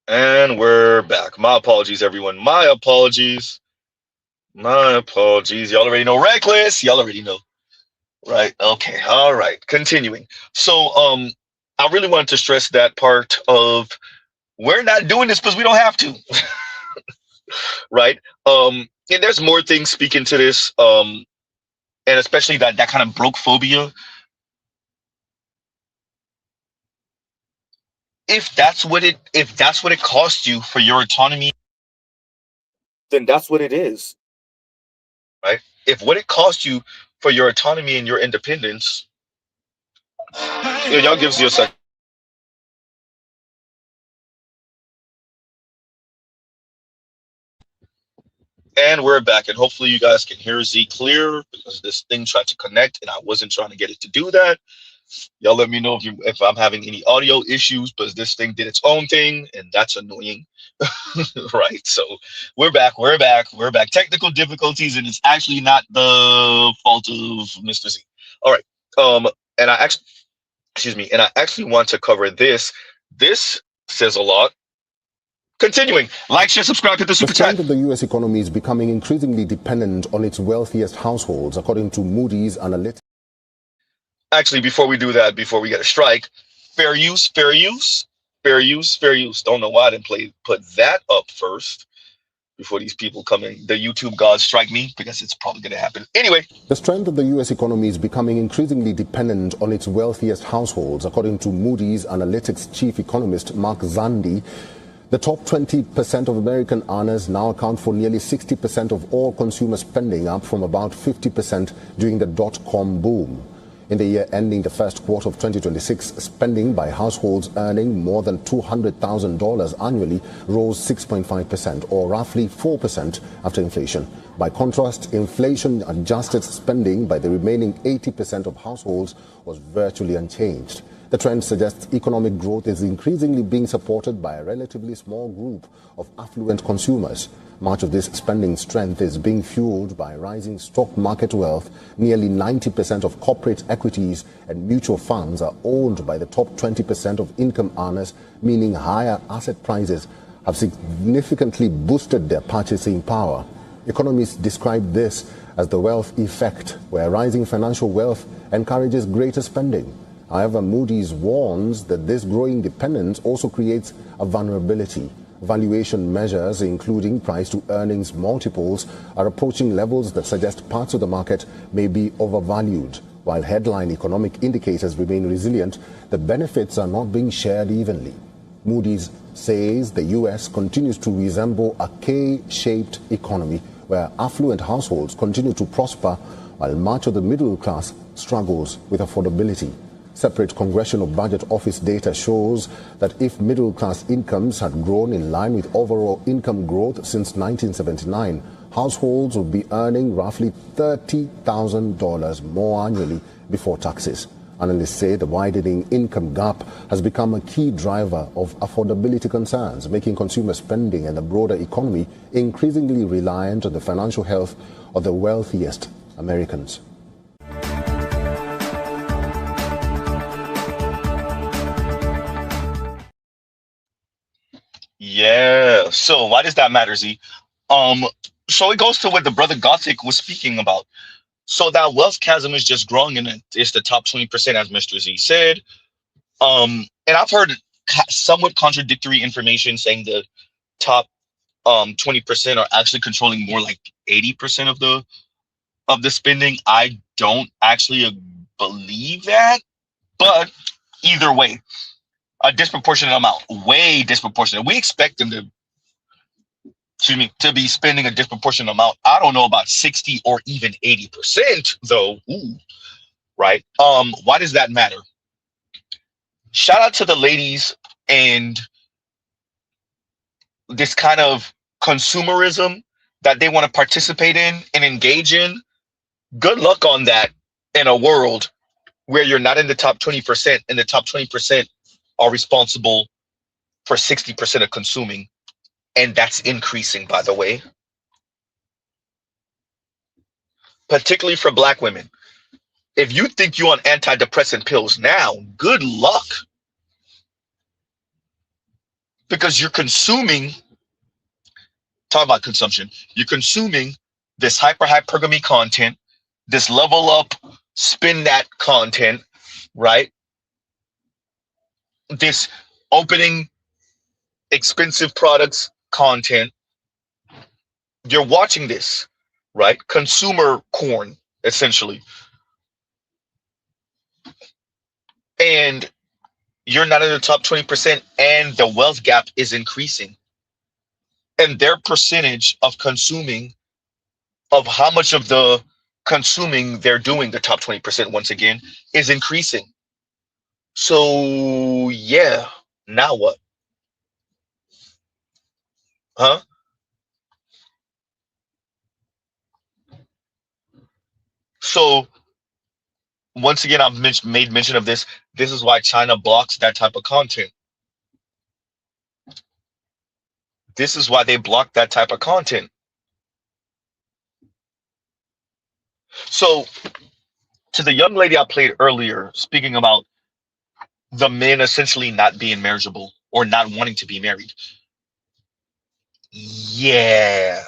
Speaker 4: And we're back. My apologies, everyone. My apologies. My apologies. Y'all already know Reckless. Y'all already know. Right. Okay. All right. Continuing. So, I really wanted to stress that part of we're not doing this because we don't have to. Right. And there's more things speaking to this. And especially that kind of broke phobia. If that's what it costs you for your autonomy, then that's what it is. Right? If what it costs you for your autonomy and your independence, y'all gives you a second. And we're back, and hopefully you guys can hear Z clear because this thing tried to connect and I wasn't trying to get it to do that. Y'all let me know if I'm having any audio issues, because this thing did its own thing and that's annoying. Right, so we're back. Technical difficulties, and it's actually not the fault of Mr. Z. All right, and I actually want to cover this. This says a lot. Continuing, like, share, subscribe, hit the super chat.
Speaker 17: The strength of the U.S. economy is becoming increasingly dependent on its wealthiest households, according to Moody's Analytics.
Speaker 4: Actually, before we do that, before we get a strike, fair use. Don't know why I didn't put that up first before these people come in. The YouTube gods strike me, because it's probably going to happen. Anyway.
Speaker 17: The strength of the U.S. economy is becoming increasingly dependent on its wealthiest households, according to Moody's Analytics chief economist Mark Zandi. The top 20% of American earners now account for nearly 60% of all consumer spending, up from about 50% during the dot-com boom. In the year ending the first quarter of 2026, spending by households earning more than $200,000 annually rose 6.5%, or roughly 4% after inflation. By contrast, inflation-adjusted spending by the remaining 80% of households was virtually unchanged. The trend suggests economic growth is increasingly being supported by a relatively small group of affluent consumers. Much of this spending strength is being fueled by rising stock market wealth. Nearly 90% of corporate equities and mutual funds are owned by the top 20% of income earners, meaning higher asset prices have significantly boosted their purchasing power. Economists describe this as the wealth effect, where rising financial wealth encourages greater spending. However, Moody's warns that this growing dependence also creates a vulnerability. Valuation measures, including price-to-earnings multiples, are approaching levels that suggest parts of the market may be overvalued. While headline economic indicators remain resilient, the benefits are not being shared evenly. Moody's says the U.S. continues to resemble a K-shaped economy, where affluent households continue to prosper while much of the middle class struggles with affordability. Separate Congressional Budget Office data shows that if middle-class incomes had grown in line with overall income growth since 1979, households would be earning roughly $30,000 more annually before taxes. Analysts say the widening income gap has become a key driver of affordability concerns, making consumer spending and the broader economy increasingly reliant on the financial health of the wealthiest Americans.
Speaker 4: Yeah. So why does that matter, Z? So it goes to what the brother Gothic was speaking about. So that wealth chasm is just growing, and it's the top 20%, as Mr. Z said. And I've heard somewhat contradictory information saying the top 20% are actually controlling more like 80% of the spending. I don't actually believe that, but either way, a disproportionate amount, way disproportionate. We expect them to be spending a disproportionate amount. I don't know about 60 or even 80% though. Ooh, right? Why does that matter? Shout out to the ladies and this kind of consumerism that they want to participate in and engage in. Good luck on that in a world where you're not in the top 20%, and the top 20% are responsible for 60% of consuming. And that's increasing, by the way. Particularly for Black women. If you think you're on antidepressant pills now, good luck. because you're consuming, talk about consumption, you're consuming this hypergamy content, this level up, spin that content, right? This opening expensive products content. You're watching this, right? Consumer corn, essentially. And you're not in the top 20%, and the wealth gap is increasing. And their percentage of consuming, of how much of the consuming they're doing, the top 20% once again, is increasing. So yeah, now what? Huh? So once again, I've made mention of this. This is why China blocks that type of content. This is why they block that type of content. So to the young lady I played earlier, speaking about the men essentially not being marriageable or not wanting to be married. Yeah.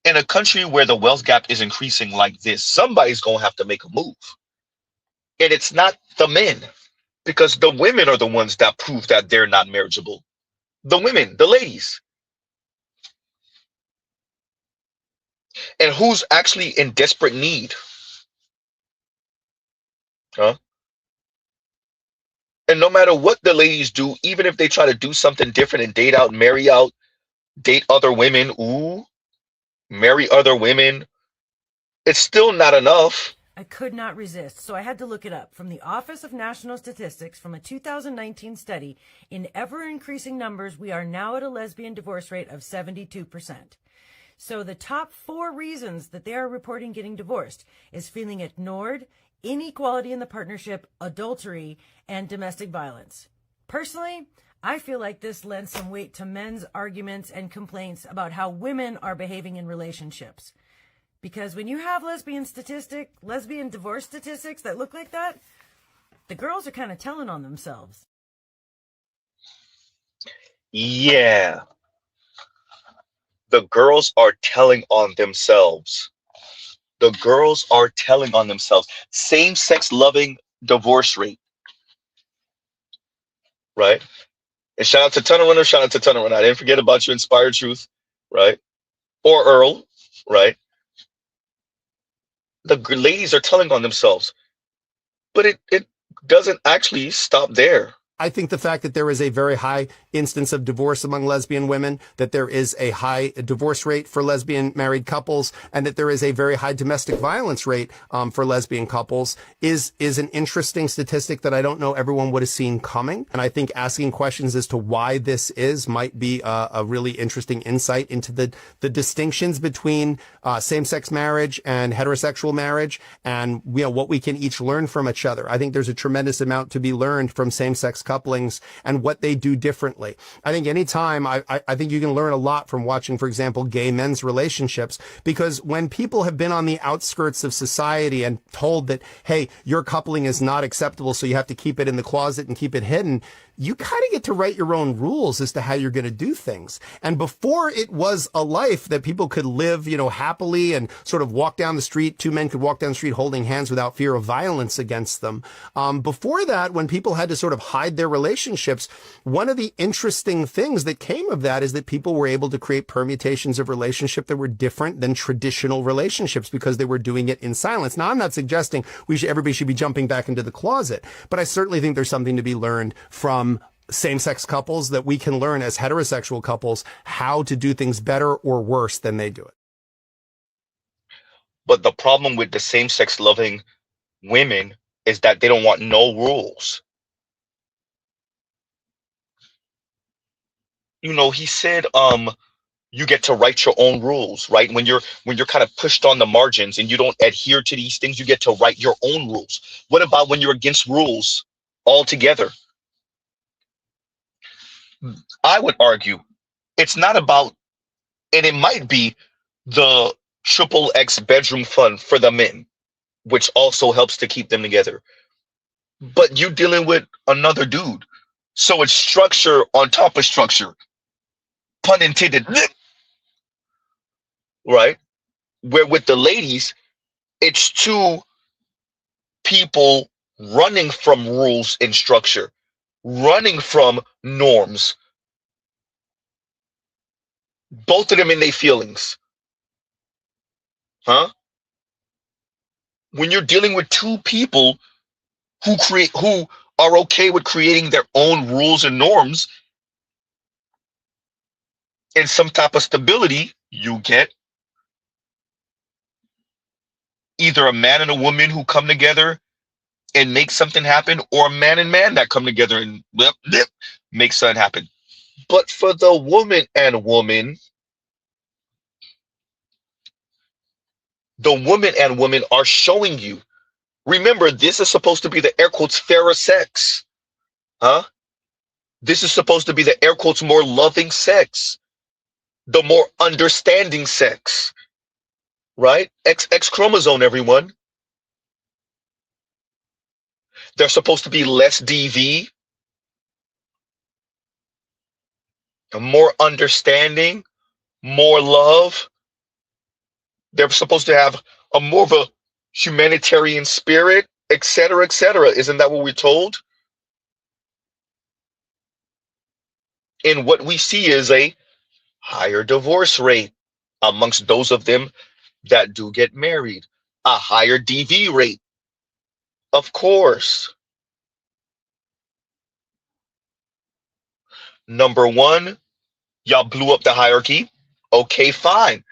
Speaker 4: In a country where the wealth gap is increasing like this, somebody's going to have to make a move. And it's not the men, because the women are the ones that prove that they're not marriageable. The women, the ladies. And who's actually in desperate need? Huh? And no matter what the ladies do, even if they try to do something different and date out, marry out, date other women, marry other women, it's still not enough.
Speaker 18: I could not resist, so I had to look it up. From the Office of National Statistics, from a 2019 study, in ever-increasing numbers, we are now at a lesbian divorce rate of 72%. So the top 4 reasons that they are reporting getting divorced is feeling ignored, inequality in the partnership, adultery, and domestic violence. Personally, I feel like this lends some weight to men's arguments and complaints about how women are behaving in relationships. Because when you have lesbian divorce statistics that look like that, the girls are kind of telling on themselves.
Speaker 4: Yeah. The girls are telling on themselves. The girls are telling on themselves. Same-sex loving divorce rate. Right? And shout out to Tunnel shout out to Tunnel. I didn't forget about you, Inspired Truth, right? Or Earl, right? The ladies are telling on themselves. But it doesn't actually stop there.
Speaker 19: I think the fact that there is a very high instance of divorce among lesbian women, that there is a high divorce rate for lesbian married couples, and that there is a very high domestic violence rate for lesbian couples is an interesting statistic that I don't know everyone would have seen coming. And I think asking questions as to why this is might be a really interesting insight into the distinctions between same-sex marriage and heterosexual marriage, and what we can each learn from each other. I think there's a tremendous amount to be learned from same-sex couplings and what they do differently. I think anytime, I think you can learn a lot from watching, for example, gay men's relationships, because when people have been on the outskirts of society and told that, hey, your coupling is not acceptable, so you have to keep it in the closet and keep it hidden, you kind of get to write your own rules as to how you're going to do things. And before it was a life that people could live, happily and sort of walk down the street, 2 men could walk down the street holding hands without fear of violence against them. Before that, when people had to sort of hide their relationships, one of the interesting things that came of that is that people were able to create permutations of relationship that were different than traditional relationships because they were doing it in silence. Now, I'm not suggesting everybody should be jumping back into the closet, but I certainly think there's something to be learned from same-sex couples that we can learn as heterosexual couples how to do things better or worse than they do it.
Speaker 4: But the problem with the same-sex loving women is that they don't want no rules. He said, you get to write your own rules, right? When you're kind of pushed on the margins and you don't adhere to these things, you get to write your own rules. What about when you're against rules altogether? I would argue it's not about, and it might be the XXX bedroom fund for the men, which also helps to keep them together. but you dealing with another dude. So it's structure on top of structure. Pun intended. Right? Where with the ladies, it's two people running from rules and structure, running from norms. Both of them in their feelings. Huh? When you're dealing with two people who are okay with creating their own rules and norms and some type of stability, you get either a man and a woman who come together and make something happen, or a man and man that come together and make something happen. But for the woman and woman, the woman and woman are showing you. Remember, this is supposed to be the air quotes fairer sex. Huh? This is supposed to be the air quotes more loving sex. The more understanding sex. Right? X chromosome, everyone. There's supposed to be less DV. More understanding. More love. They're supposed to have a more of a humanitarian spirit, etc., etc. Isn't that what we're told? And what we see is a higher divorce rate amongst those of them that do get married. A higher DV rate. Of course. Number one, y'all blew up the hierarchy. Okay, fine.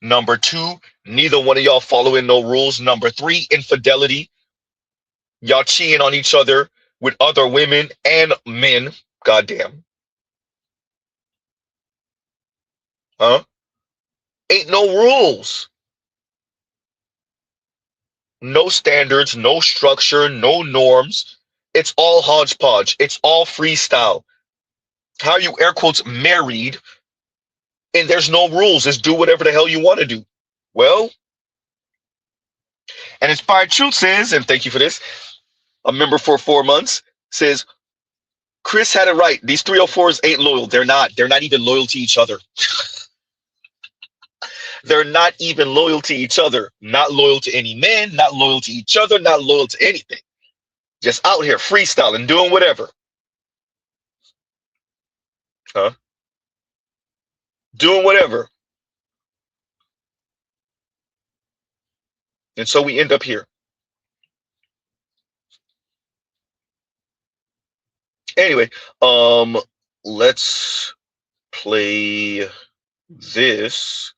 Speaker 4: Number two, neither one of y'all following no rules. Number three, infidelity. Y'all cheating on each other with other women and men. Goddamn. Huh? Ain't no rules. No standards, no structure, no norms. It's all hodgepodge. It's all freestyle. How are you air quotes married and there's no rules? Just do whatever the hell you want to do. Well, and Inspired Truth says, and thank you for this, a member for 4 months says, Chris had it right. These 304s ain't loyal. They're not. They're not even loyal to each other. They're not even loyal to each other. Not loyal to any man, not loyal to each other, not loyal to anything. Just out here freestyling, doing whatever. Huh? Doing whatever. And so we end up here. Anyway, let's play this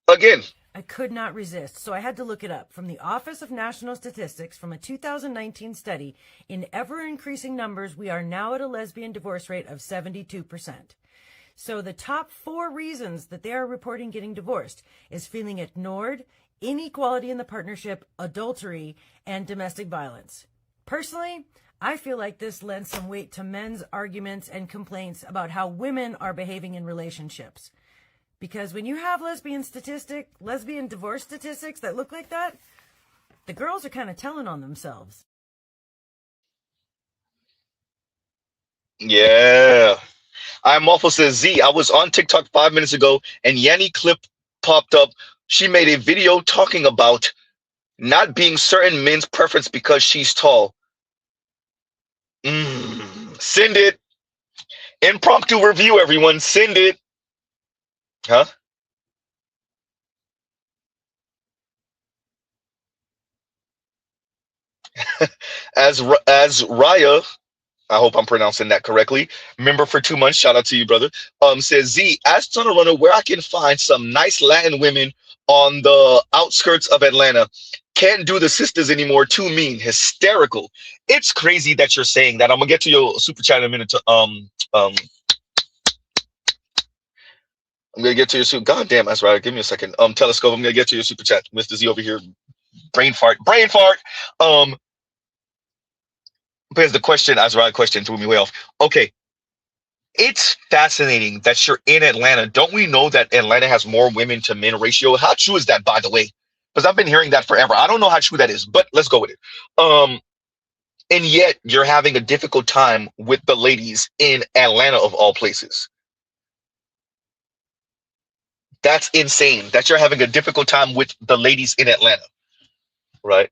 Speaker 4: again.
Speaker 18: I could not resist, so I had to look it up. From the Office of National Statistics, from a 2019 study, in ever-increasing numbers, we are now at a lesbian divorce rate of 72%. So the top 4 reasons that they are reporting getting divorced is feeling ignored, inequality in the partnership, adultery, and domestic violence. Personally, I feel like this lends some weight to men's arguments and complaints about how women are behaving in relationships. Because when you have lesbian divorce statistics that look like that, the girls are kind of telling on themselves.
Speaker 4: Yeah. I'm awful says Z. I was on TikTok 5 minutes ago and Yanni Clip popped up. She made a video talking about not being certain men's preference because she's tall. Send it. Impromptu review, everyone. Send it. Huh? As Raya, I hope I'm pronouncing that correctly, member for 2 months, shout out to you, brother, says, Z, ask Tunnel Runner where I can find some nice Latin women on the outskirts of Atlanta. Can't do the sisters anymore, too mean, hysterical. It's crazy that you're saying that. I'm gonna get to your super chat in a minute. I'm gonna get to your super. God damn, that's right. Give me a second. Telescope. I'm gonna get to your super chat, Mr. Z over here. Brain fart. Because the question, Azrael question threw me way off. Okay. It's fascinating that you're in Atlanta. Don't we know that Atlanta has more women to men ratio? How true is that, by the way? Because I've been hearing that forever. I don't know how true that is, but let's go with it. And yet you're having a difficult time with the ladies in Atlanta of all places. That's insane that you're having a difficult time with the ladies in Atlanta, right?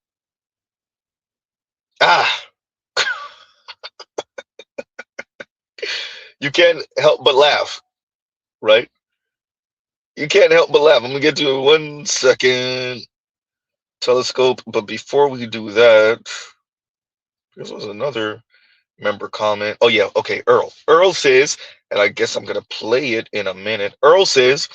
Speaker 4: You can't help but laugh, right? You can't help but laugh. I'm gonna get to it 1 second. Telescope, but before we do that, this was another member comment. Oh yeah, okay, Earl. Earl says, and I guess I'm gonna play it in a minute. Earl says,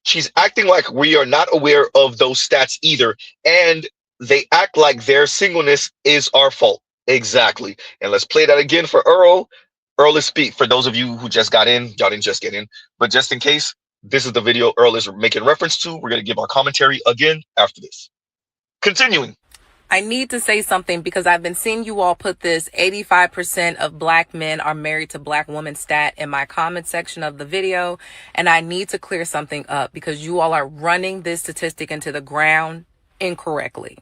Speaker 4: she's acting like we are not aware of those stats either, and they act like their singleness is our fault. Exactly. And let's play that again for Earl. Earl is speak. For those of you who just got in, y'all didn't just get in, but just in case, this is the video Earl is making reference to. We're gonna give our commentary again after this. Continuing.
Speaker 5: I need to say something because I've been seeing you all put this 85% of black men are married to black women stat in my comment section of the video. And I need to clear something up because you all are running this statistic into the ground incorrectly.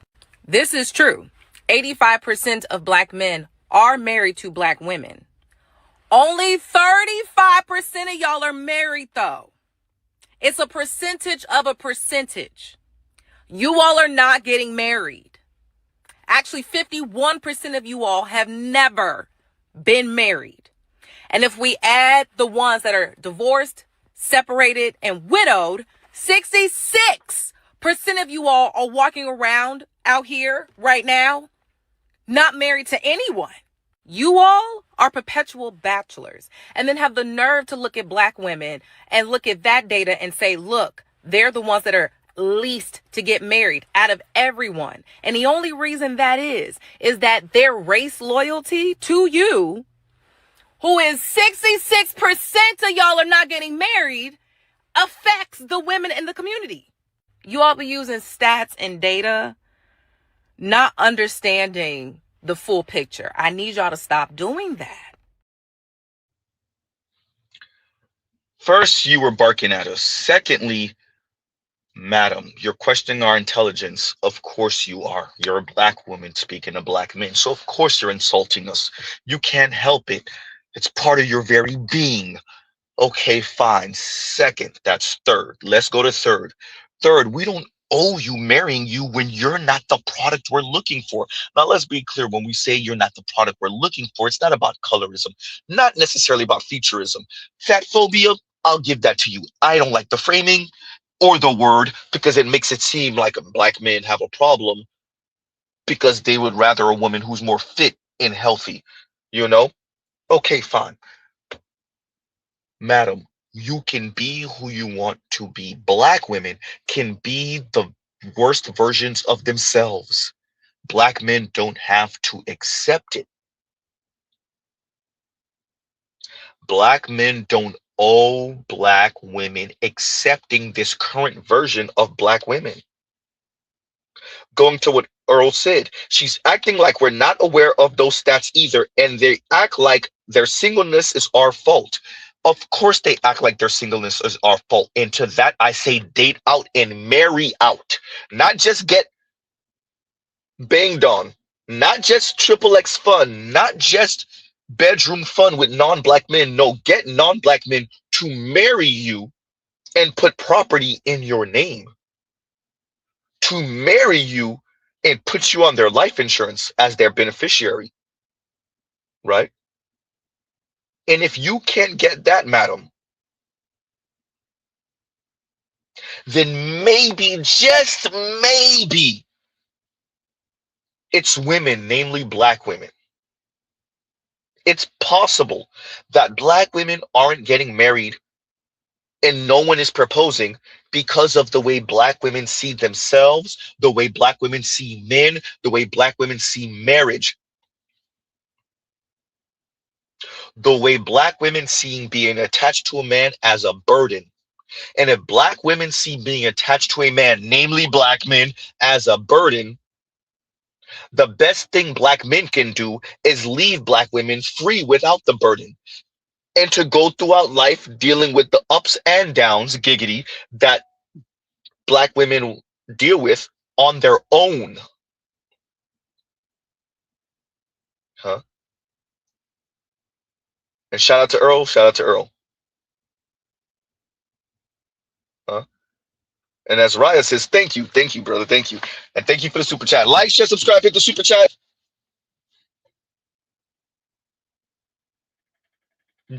Speaker 5: This is true. 85% of black men are married to black women. Only 35% of y'all are married though. It's a percentage of a percentage. You all are not getting married. Actually, 51% of you all have never been married. And if we add the ones that are divorced, separated, and widowed, 66% of you all are walking around out here right now, not married to anyone. You all are perpetual bachelors and then have the nerve to look at black women and look at that data and say, look, they're the ones that are least to get married out of everyone. And the only reason that is that their race loyalty to you, who is 66% of y'all are not getting married, affects the women in the community. You all be using stats and data, not understanding the full picture. I need y'all to stop doing that.
Speaker 4: First, you were barking at us. Secondly, madam, you're questioning our intelligence. Of course you are. You're a black woman speaking to black men. So of course you're insulting us. You can't help it. It's part of your very being. Okay, fine. Second, that's third. Let's go to third. Third, we don't owe you marrying you when you're not the product we're looking for. Now, let's be clear. When we say you're not the product we're looking for, it's not about colorism, not necessarily about featureism. Fat phobia, I'll give that to you. I don't like the framing or the word because it makes it seem like black men have a problem because they would rather a woman who's more fit and healthy, you know? Okay, fine. Madam, you can be who you want to be. Black women can be the worst versions of themselves. Black men don't have to accept it. Black men don't owe black women accepting this current version of black women. Going to what Earl said, she's acting like we're not aware of those stats either, and they act like their singleness is our fault. Of course they act like their singleness is our fault. And to that I say date out and marry out. Not just get banged on. Not just XXX fun. Not just bedroom fun with non-black men. No, get non-black men to marry you and put property in your name. To marry you and put you on their life insurance as their beneficiary. Right? And if you can't get that, madam, then maybe, just maybe, it's women, namely black women. It's possible that black women aren't getting married and no one is proposing because of the way black women see themselves, the way black women see men, the way black women see marriage. The way black women see being attached to a man as a burden. And if black women see being attached to a man, namely black men, as a burden, the best thing black men can do is leave black women free without the burden. And to go throughout life dealing with the ups and downs, giggity, that black women deal with on their own. Huh? And shout out to Earl. Shout out to Earl. Huh? And as Raya says, thank you, brother, thank you, and thank you for the super chat. Like, share, subscribe, hit the super chat.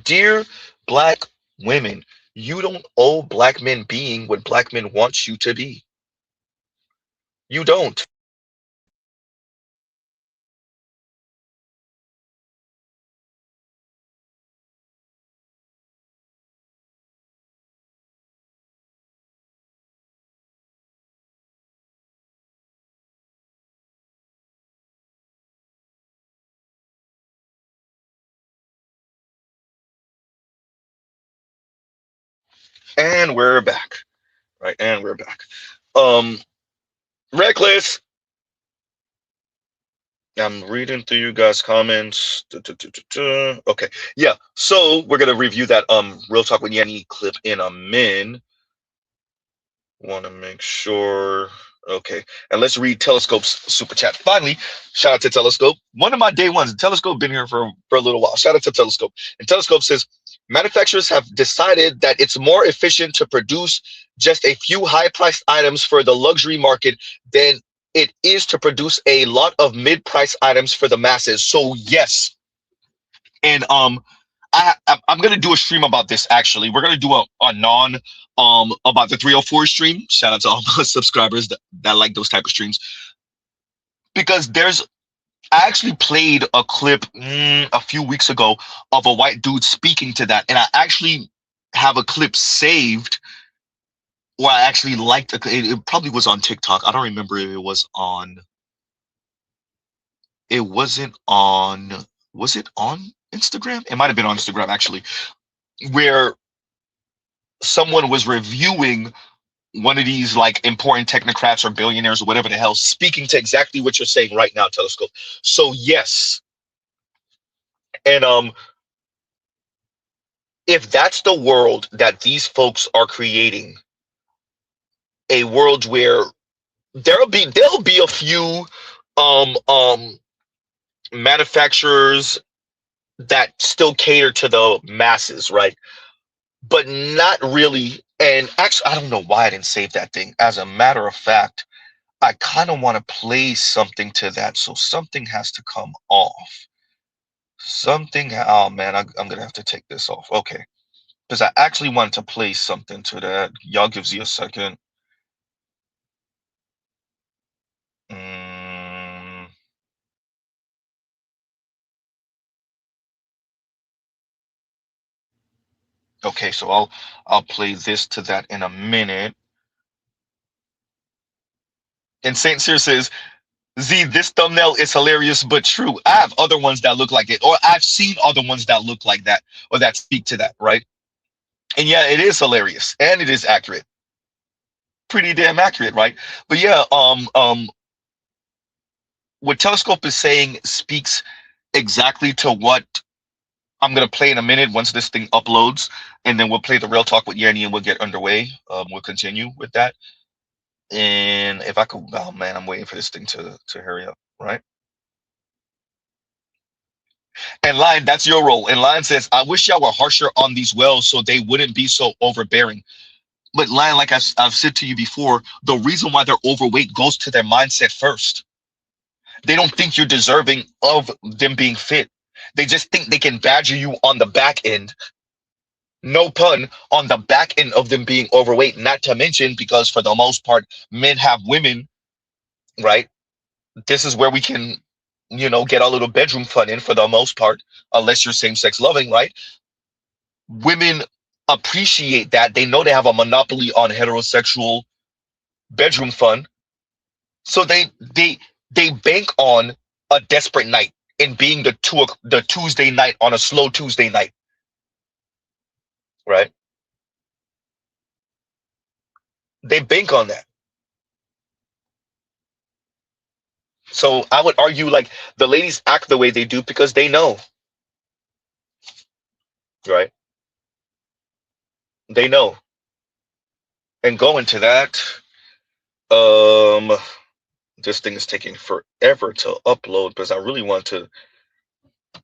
Speaker 4: Dear black women, you don't owe black men being what black men want you to be. You don't. And we're back. Right, and we're back. Reckless. I'm reading through you guys' comments. Okay, yeah. So we're gonna review that Real Talk with Yanni clip in a min. Want to make sure. Okay, and let's read Telescope's super chat. Finally, shout out to Telescope. One of my day ones. Telescope been here for a little while. Shout out to Telescope. And Telescope says manufacturers have decided that it's more efficient to produce just a few high-priced items for the luxury market than it is to produce a lot of mid-price items for the masses. So yes, and I'm gonna do a stream about this. Actually, we're gonna do a non about the 304 stream. Shout out to all my subscribers that like those type of streams, because I actually played a clip a few weeks ago of a white dude speaking to that, and I actually have a clip saved where I actually liked it probably was on TikTok. I don't remember if it was on. It wasn't on. Was it on Instagram? It might have been on Instagram actually, where someone was reviewing one of these like important technocrats or billionaires or whatever the hell, speaking to exactly what you're saying right now, Telescope. So yes, and if that's the world that these folks are creating, a world where there'll be a few manufacturers that still cater to the masses, right? But not really. And actually, I don't know why I didn't save that thing. As a matter of fact, I kind of want to play something to that. So something has to come off. Something. Oh man, I'm gonna have to take this off. Okay, because I actually wanted to play something to that. Y'all gives you a second. Okay, so I'll play this to that in a minute. And Saint Cyr says, Z, this thumbnail is hilarious but true. I have other ones that look like it, or I've seen other ones that look like that or that speak to that, right? And yeah, it is hilarious and it is accurate. Pretty damn accurate, right? But yeah, what Telescope is saying speaks exactly to what I'm gonna play in a minute once this thing uploads, and then we'll play the Real Talk with Yanni and we'll get underway. We'll continue with that. And if I could, oh man, I'm waiting for this thing to hurry up, right? And Lion, that's your role. And Lion says, I wish y'all were harsher on these wells so they wouldn't be so overbearing. But Lion, like I've said to you before, the reason why they're overweight goes to their mindset first. They don't think you're deserving of them being fit. They just think they can badger you on the back end. No pun, on the back end of them being overweight. Not to mention, because for the most part, men have women, right? This is where we can, get a little bedroom fun in for the most part, unless you're same-sex loving, right? Women appreciate that. They know they have a monopoly on heterosexual bedroom fun. So they bank on a desperate night and being the Tuesday night on a slow Tuesday night. Right? They bank on that. So I would argue like the ladies act the way they do because they know. Right? They know. And going to that, This thing is taking forever to upload because I really want to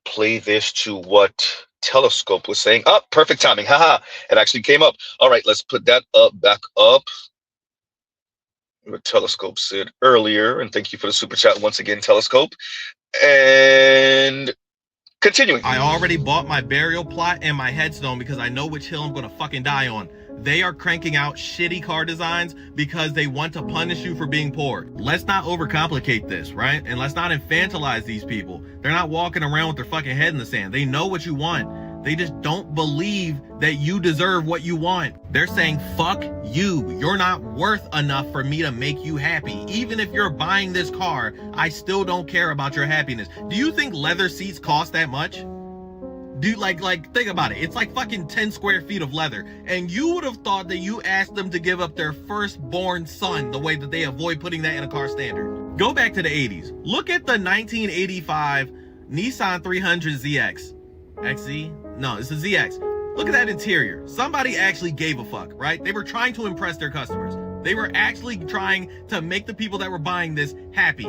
Speaker 4: play this to what Telescope was saying. Oh, perfect timing. Haha. It actually came up. All right, let's put that up back up. What Telescope said earlier. And thank you for the super chat once again, Telescope. And continuing.
Speaker 3: I already bought my burial plot and my headstone because I know which hill I'm gonna fucking die on. They are cranking out shitty car designs because they want to punish you for being poor. Let's not overcomplicate this, right? And let's not infantilize these people. They're not walking around with their fucking head in the sand. They know what you want. They just don't believe that you deserve what you want. They're saying, fuck you. You're not worth enough for me to make you happy. Even if you're buying this car, I still don't care about your happiness. Do you think leather seats cost that much? Dude, like think about it. It's like fucking 10 square feet of leather. And you would have thought that you asked them to give up their firstborn son the way that they avoid putting that in a car standard. Go back to the 80s. Look at the 1985 Nissan 300 ZX. XZ? No, it's a ZX. Look at that interior. Somebody actually gave a fuck, right? They were trying to impress their customers. They were actually trying to make the people that were buying this happy.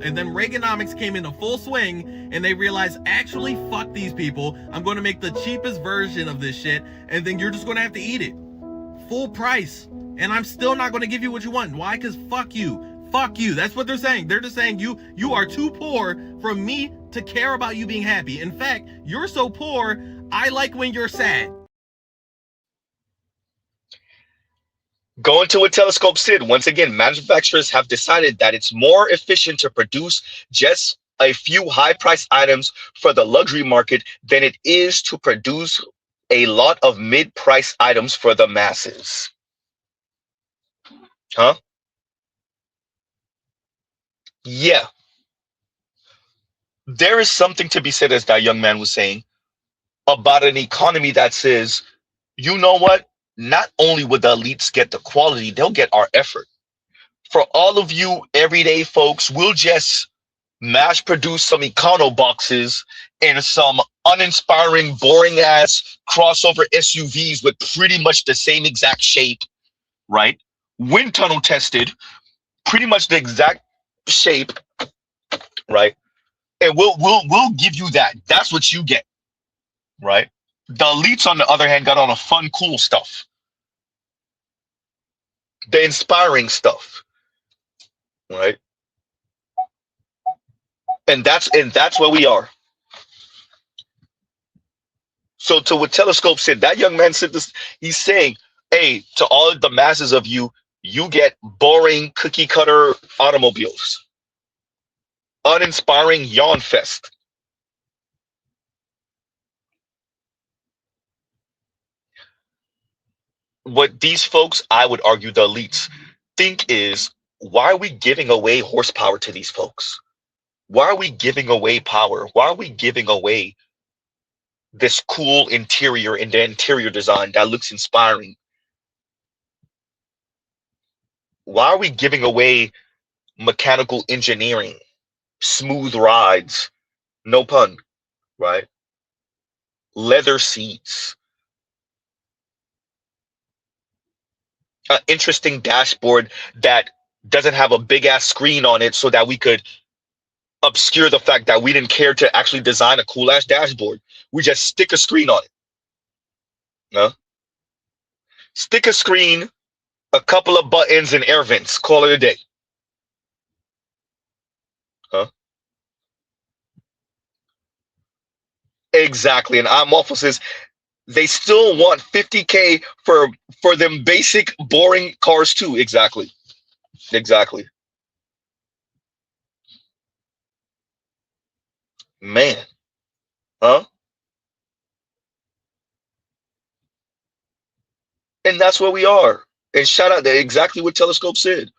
Speaker 3: And then Reaganomics came into full swing and they realized, actually, fuck these people. I'm going to make the cheapest version of this shit and then you're just going to have to eat it. Full price. And I'm still not going to give you what you want. Why? Because fuck you. Fuck you. That's what they're saying. They're just saying you are too poor for me to care about you being happy. In fact, you're so poor, I like when you're sad.
Speaker 4: Going to what Telescope said, once again, manufacturers have decided that it's more efficient to produce just a few high-priced items for the luxury market than it is to produce a lot of mid-price items for the masses. Huh? Yeah. There is something to be said, as that young man was saying, about an economy that says, you know what? Not only would the elites get the quality, they'll get our effort. For all of you everyday folks, we'll just mass produce some econo boxes and some uninspiring, boring ass crossover SUVs with pretty much the same exact shape, right? Wind tunnel tested, pretty much the exact shape, right? And we'll give you that. That's what you get, right? The elites, on the other hand, got on a fun, cool stuff. The inspiring stuff, right? And that's where we are. So to what Telescope said, that young man said this, he's saying, hey, to all of the masses of you, you get boring cookie cutter automobiles. Uninspiring yawn fest. What these folks, I would argue the elites, think is, why are we giving away horsepower to these folks? Why are we giving away power? Why are we giving away this cool interior and the interior design that looks inspiring? Why are we giving away mechanical engineering, smooth rides, no pun, right? Leather seats, an interesting dashboard that doesn't have a big ass screen on it so that we could obscure the fact that we didn't care to actually design a cool ass dashboard. We just stick a screen on it. No? Stick a screen, a couple of buttons and air vents, call it a day. Huh? Exactly. And I'm awful says they still want 50K for them basic boring cars too. Exactly. Exactly. Man. Huh? And that's where we are. And shout out to exactly what Telescope said.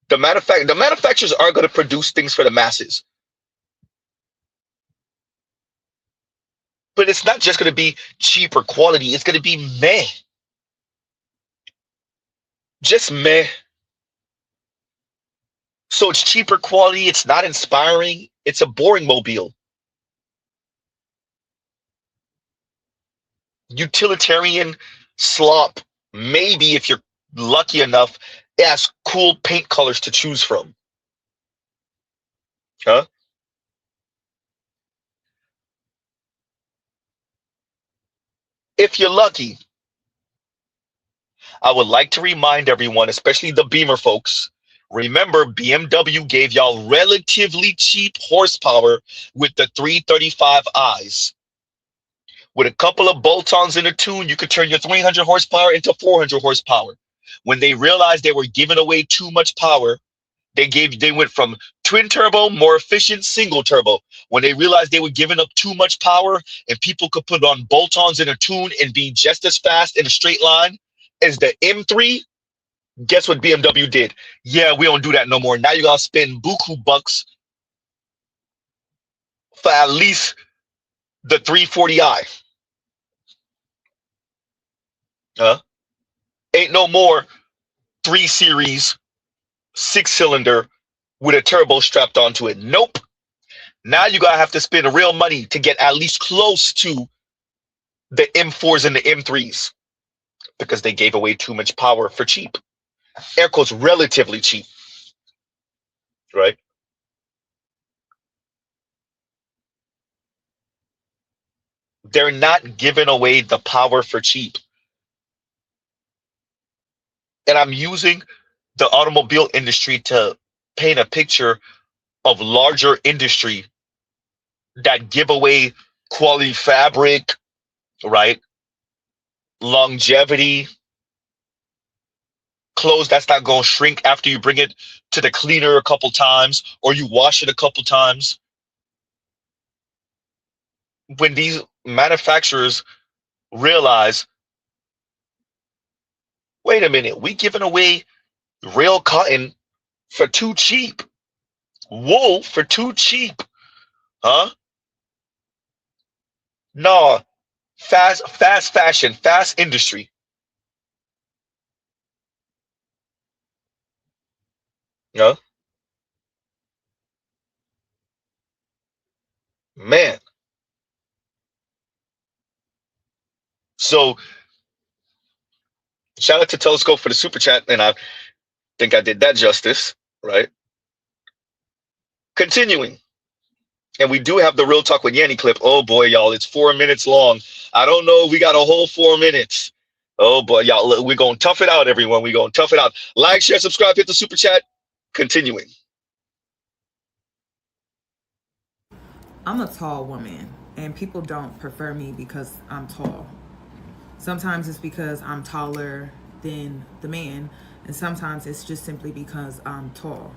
Speaker 4: The manufacturers are going to produce things for the masses. But it's not just going to be cheaper quality. It's going to be meh. Just meh. So it's cheaper quality. It's not inspiring. It's a boring mobile. Utilitarian slop. Maybe if you're lucky enough, it has cool paint colors to choose from. Huh? If you're lucky, I would like to remind everyone, especially the Beamer folks, remember BMW gave y'all relatively cheap horsepower with the 335i's. With a couple of bolt-ons in a tune, you could turn your 300 horsepower into 400 horsepower. When they realized they were giving away too much power, they went from twin turbo, more efficient, single turbo. When they realized they were giving up too much power and people could put on bolt-ons in a tune and be just as fast in a straight line as the M3, guess what BMW did? Yeah, we don't do that no more. Now you gotta spend buku bucks for at least the 340i. Ain't no more 3 Series 6-cylinder with a turbo strapped onto it. Nope. Now you gotta have to spend real money to get at least close to the M4s and the M3s because they gave away too much power for cheap. Air quotes, relatively cheap, right? They're not giving away the power for cheap. And I'm using the automobile industry to paint a picture of larger industry that give away quality fabric, right? Longevity, clothes that's not going to shrink after you bring it to the cleaner a couple times or you wash it a couple times. When these manufacturers realize, wait a minute, we giving away real cotton for too cheap, wool for too cheap, huh? No, fast fashion, fast industry. Yeah, man. So shout out to Telescope for the super chat, and I think I did that justice, right? Continuing. And we do have the Real Talk with Yanni clip. Oh boy, y'all, it's 4 minutes long. I don't know. We got a whole 4 minutes. Oh boy, y'all, we're going to tough it out, everyone. We're going to tough it out. Like, share, subscribe, hit the super chat. Continuing.
Speaker 8: I'm a tall woman, and people don't prefer me because I'm tall. Sometimes it's because I'm taller than the man, and sometimes it's just simply because I'm tall.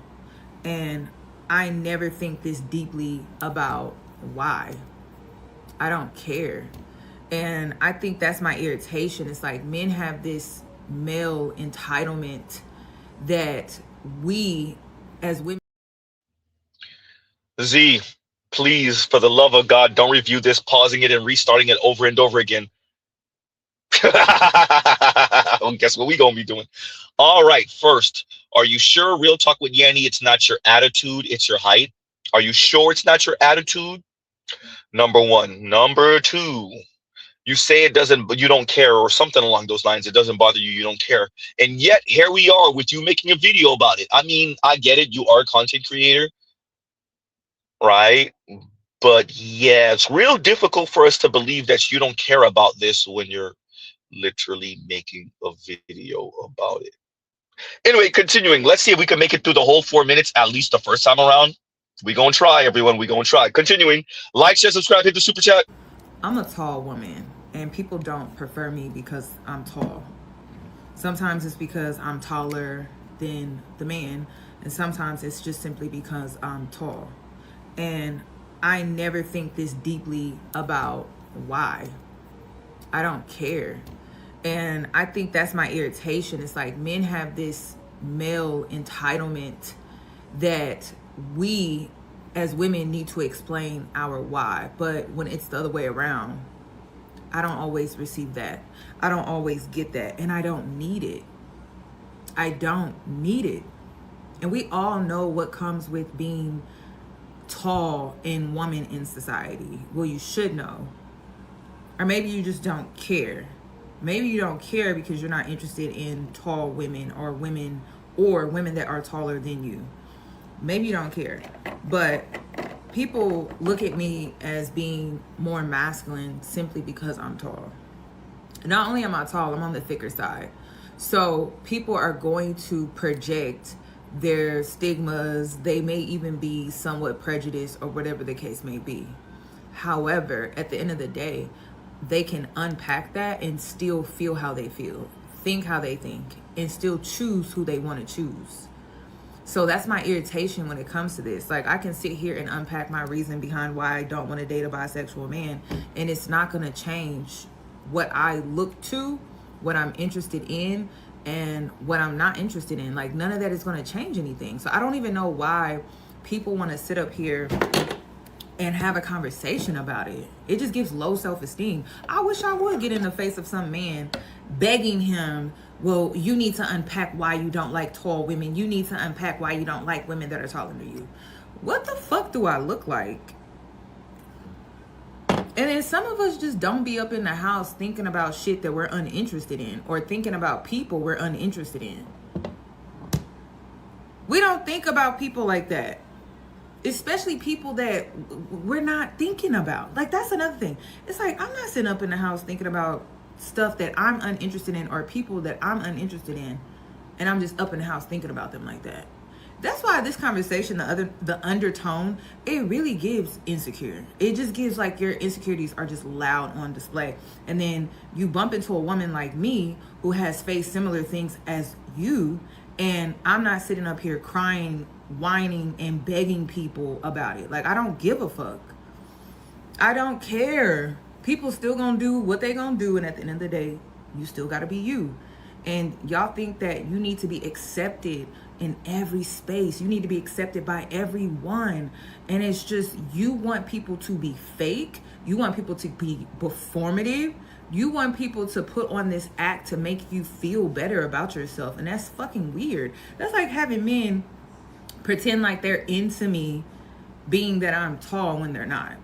Speaker 8: And I never think this deeply about why. I don't care. And I think that's my irritation. It's like men have this male entitlement that we as women.
Speaker 4: Z, please, for the love of God, don't review this, pausing it and restarting it over and over again. Well, guess what we gonna be doing? All right, first, are you sure, Real Talk with Yanni, it's not your attitude, it's your height? Are you sure it's not your attitude? Number one. Number two, you say it doesn't, but you don't care, or something along those lines. It doesn't bother you, you don't care. And yet here we are with you making a video about it. I mean, I get it, you are a content creator, right? But yeah, it's real difficult for us to believe that you don't care about this when you're literally making a video about it. Anyway, continuing. Let's see if we can make it through the whole 4 minutes, at least the first time around. We gonna try, everyone. We gonna try. Continuing. Like, share, subscribe, hit the super chat.
Speaker 8: I'm a tall woman, and people don't prefer me because I'm tall. Sometimes it's because I'm taller than the man, and sometimes it's just simply because I'm tall. And I never think this deeply about why. I don't care. And I think that's my irritation. It's like men have this male entitlement that we as women need to explain our why. But when it's the other way around, I don't always receive that. I don't always get that. And I don't need it. I don't need it. And we all know what comes with being tall and woman in society. Well, you should know. Or maybe you just don't care. Maybe you don't care because you're not interested in tall women or women that are taller than you.
Speaker 20: Maybe you don't care, but people look at me as being more masculine simply because I'm tall. Not only am I tall, I'm on the thicker side. So people are going to project their stigmas. They may even be somewhat prejudiced or whatever the case may be. However, at the end of the day, they can unpack that and still feel how they feel, think how they think, and still choose who they want to choose. So that's my irritation when it comes to this. Like, I can sit here and unpack my reason behind why I don't want to date a bisexual man, and it's not going to change what I look to, what I'm interested in, and what I'm not interested in. Like, none of that is going to change anything. So I don't even know why people want to sit up here and have a conversation about it. It just gives low self-esteem. I wish I would get in the face of some man begging him, well, you need to unpack why you don't like tall women. You need to unpack why you don't like women that are taller than you. What the fuck do I look like? And then some of us just don't be up in the house thinking about shit that we're uninterested in, or thinking about people we're uninterested in. We don't think about people like that. Especially people that we're not thinking about. Like, that's another thing. It's like, I'm not sitting up in the house thinking about stuff that I'm uninterested in, or people that I'm uninterested in, and I'm just up in the house thinking about them like that. That's why this conversation, the undertone, it really gives insecure. It just gives like your insecurities are just loud on display. And then you bump into a woman like me who has faced similar things as you, and I'm not sitting up here crying, whining, and begging people about it. Like, I don't give a fuck. I don't care. People still gonna do what they gonna do, and at the end of the day, you still gotta be you. And y'all think that you need to be accepted in every space. You need to be accepted by everyone. And it's just, you want people to be fake. You want people to be performative. You want people to put on this act to make you feel better about yourself. And that's fucking weird. That's like having men pretend like they're into me being that I'm tall when they're not.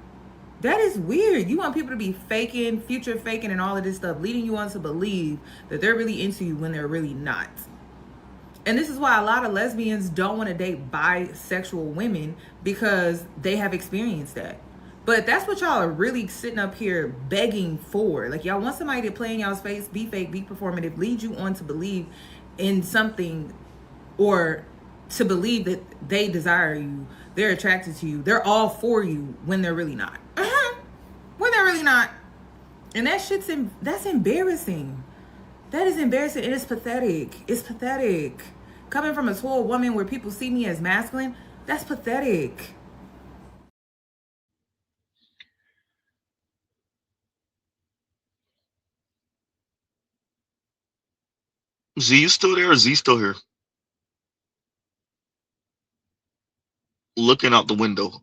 Speaker 20: That is weird. You want people to be faking, future faking, and all of this stuff, leading you on to believe that they're really into you when they're really not. And this is why a lot of lesbians don't want to date bisexual women, because they have experienced that. But that's what y'all are really sitting up here begging for. Like, y'all want somebody to play in y'all's face, be fake, be performative, lead you on to believe in something, or to believe that they desire you, they're attracted to you, they're all for you when they're really not. When they're really not. And that that's embarrassing. That is embarrassing, and it's pathetic. It's pathetic. Coming from a tall woman where people see me as masculine, that's pathetic.
Speaker 4: Z, you still there, or Z still here? Looking out the window.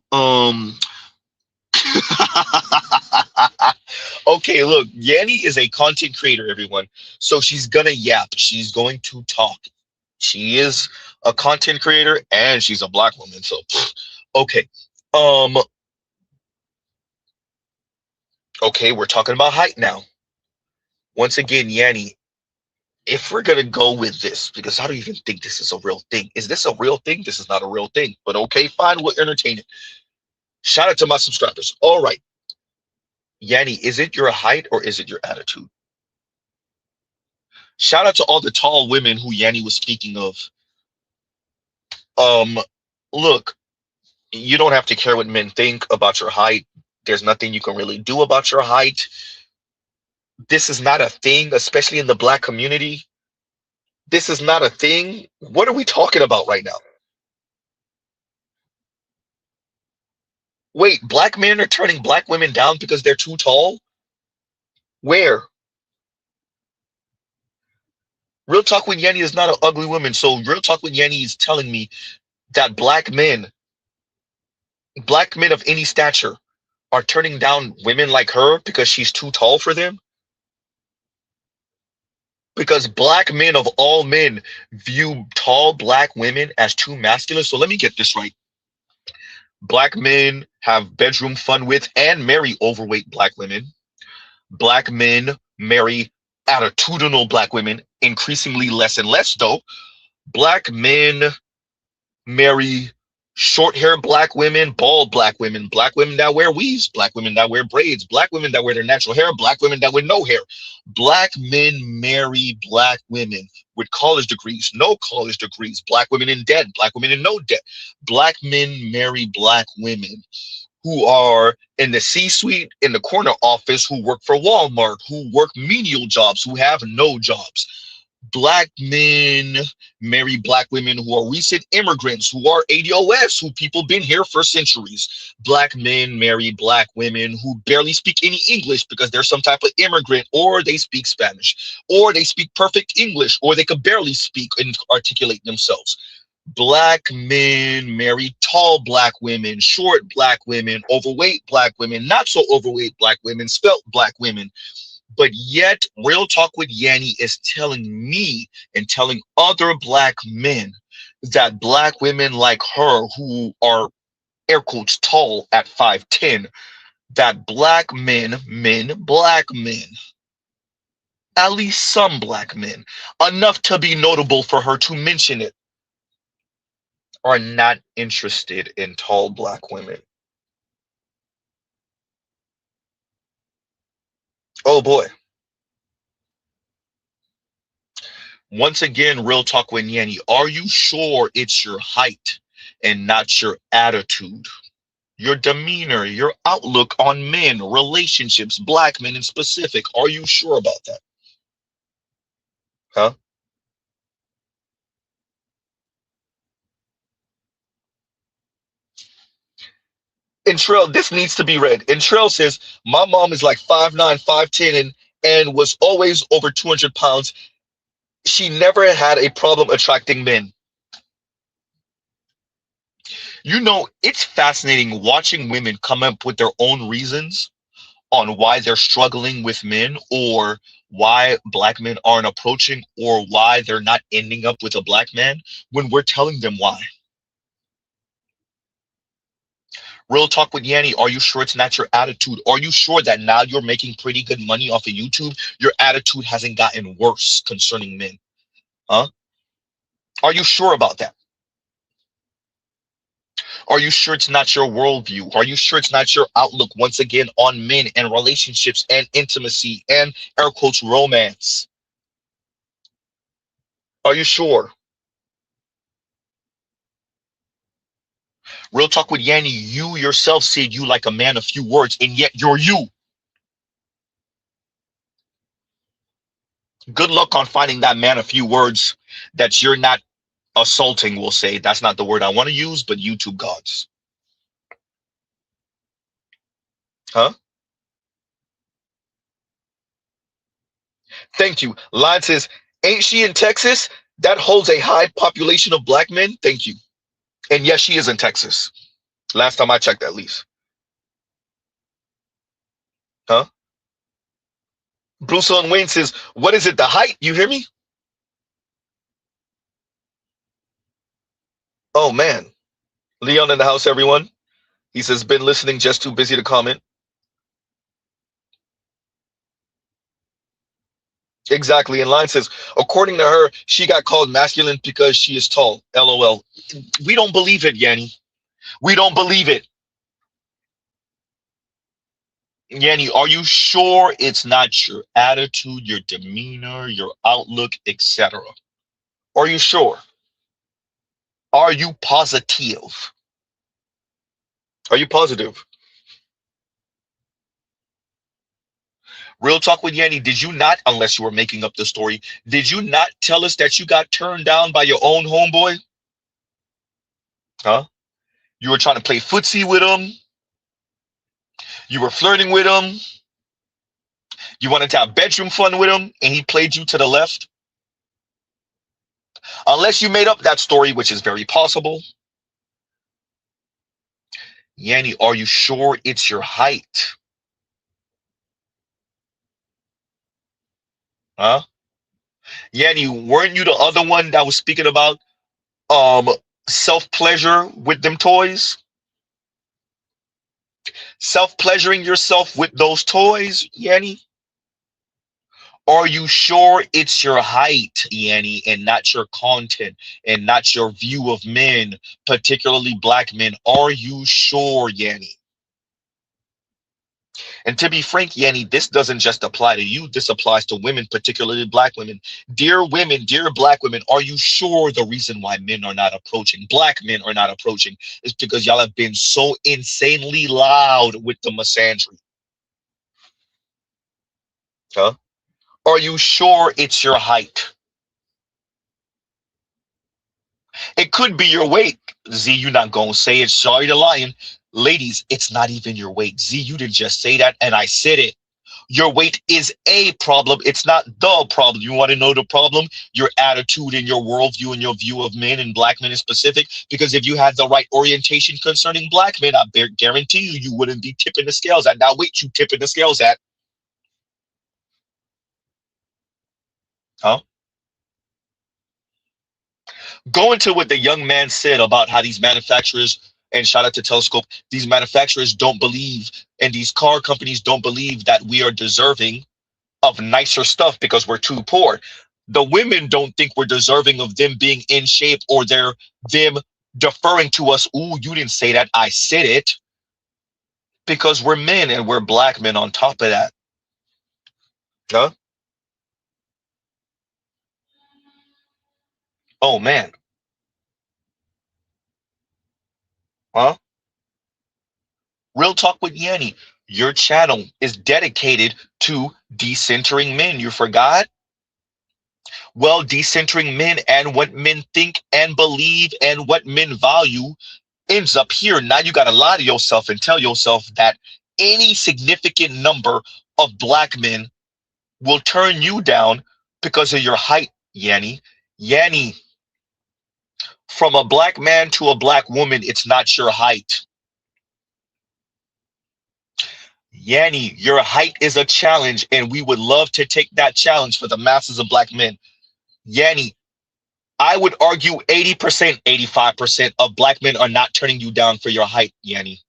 Speaker 4: Okay, look, Yanni is a content creator, everyone. So she's gonna yap. She's going to talk. She is a content creator, and she's a black woman. So, okay. Okay, we're talking about height now. Once again, Yanni, if we're gonna go with this, because I don't even think this is a real thing. Is this a real thing? This is not a real thing. But okay, fine, we'll entertain it. Shout out to my subscribers. All right. Yanni, is it your height or is it your attitude? Shout out to all the tall women who Yanni was speaking of. Look, you don't have to care what men think about your height. There's nothing you can really do about your height. This is not a thing, especially in the black community. This is not a thing. What are we talking about right now? Wait, black men are turning black women down because they're too tall? Where? Real Talk with Yanni is not an ugly woman. So Real Talk with Yanni is telling me that black men of any stature are turning down women like her because she's too tall for them? Because black men of all men view tall black women as too masculine. So let me get this right. Black men have bedroom fun with and marry overweight black women. Black men marry attitudinal black women, increasingly less and less though. Black men marry Short hair black women, bald black women that wear weaves, black women that wear braids, black women that wear their natural hair, black women that wear no hair. Black men marry black women with college degrees, no college degrees, black women in debt, black women in no debt. Black men marry black women who are in the C-suite, in the corner office, who work for Walmart, who work menial jobs, who have no jobs. Black men marry black women who are recent immigrants, who are ADOS, who people been here for centuries. Black men marry black women who barely speak any English because they're some type of immigrant, or they speak Spanish, or they speak perfect English, or they could barely speak and articulate themselves. Black men marry tall black women, short black women, overweight black women, not so overweight black women, svelte black women. But yet, Real Talk with Yanni is telling me and telling other black men that black women like her, who are air quotes tall at 5'10", that black men, black men, at least some black men, enough to be notable for her to mention it, are not interested in tall black women. Oh boy. Once again, Real Talk with Yanni, are you sure it's your height and not your attitude, your demeanor, your outlook on men, relationships, black men in specific? Are you sure about that? Huh? And Trail, this needs to be read. And Trail says, my mom is like 5'9", 5'10", and was always over 200 pounds. She never had a problem attracting men. You know, it's fascinating watching women come up with their own reasons on why they're struggling with men, or why black men aren't approaching, or why they're not ending up with a black man, when we're telling them why. Real Talk with Yanni, are you sure it's not your attitude? Are you sure that now you're making pretty good money off of YouTube, your attitude hasn't gotten worse concerning men? Huh? Are you sure about that? Are you sure it's not your worldview? Are you sure it's not your outlook, once again, on men and relationships and intimacy and air quotes romance? Are you sure? Real Talk with Yanni, you yourself said you like a man of few words, and yet you're you. Good luck on finding that man of few words that you're not assaulting, we'll say. That's not the word I want to use, but YouTube gods. Huh? Thank you. Line says, ain't she in Texas? That holds a high population of black men. Thank you. And yes, she is in Texas. Last time I checked, at least. Huh? Bruce on Wayne says, what is it, the height? You hear me? Oh, man. Leon in the house, everyone. He says, been listening, just too busy to comment. Exactly. And Line says, according to her, she got called masculine because she is tall. LOL. We don't believe it, Yanni. We don't believe it. Yanni, are you sure it's not your attitude, your demeanor, your outlook, etc.? Are you sure? Are you positive? Are you positive? Real Talk with Yanni, did you not, unless you were making up the story, did you not tell us that you got turned down by your own homeboy? Huh? You were trying to play footsie with him. You were flirting with him. You wanted to have bedroom fun with him, and he played you to the left. Unless you made up that story, which is very possible. Yanni, are you sure it's your height? Huh? Yanni, weren't you the other one that was speaking about self-pleasure with them toys? Self-pleasuring yourself with those toys, Yanni? Are you sure it's your height, Yanni, and not your content and not your view of men, particularly black men? Are you sure, Yanni? And to be frank, Yanni, this doesn't just apply to you. This applies to women, particularly black women. Dear women, dear black women, are you sure the reason why men are not approaching, black men are not approaching, is because y'all have been so insanely loud with the misandry? Huh? Are you sure it's your height? It could be your weight. Z, you're not going to say it. Sorry to lying. Ladies, it's not even your weight. Z, you didn't just say that, and I said it. Your weight is a problem. It's not the problem. You want to know the problem? Your attitude and your worldview and your view of men and black men in specific. Because if you had the right orientation concerning black men, I guarantee you, you wouldn't be tipping the scales at. Now, wait, you tipping the scales at? Huh? Go into what the young man said about how these manufacturers, and shout out to Telescope, these manufacturers don't believe, and these car companies don't believe that we are deserving of nicer stuff because we're too poor. The women don't think we're deserving of them being in shape, or them deferring to us. Ooh, you didn't say that, I said it. Because we're men, and we're black men on top of that. Huh? Oh, man. Huh? Real talk with Yanni. Your channel is dedicated to decentering men. You forgot? Well, decentering men and what men think and believe and what men value ends up here. Now you got to lie to yourself and tell yourself that any significant number of black men will turn you down because of your height, Yanni. Yanni. From a black man to a black woman, it's not your height. Yanni, your height is a challenge, and we would love to take that challenge for the masses of black men. Yanni, I would argue 80%, 85% of black men are not turning you down for your height, Yanni.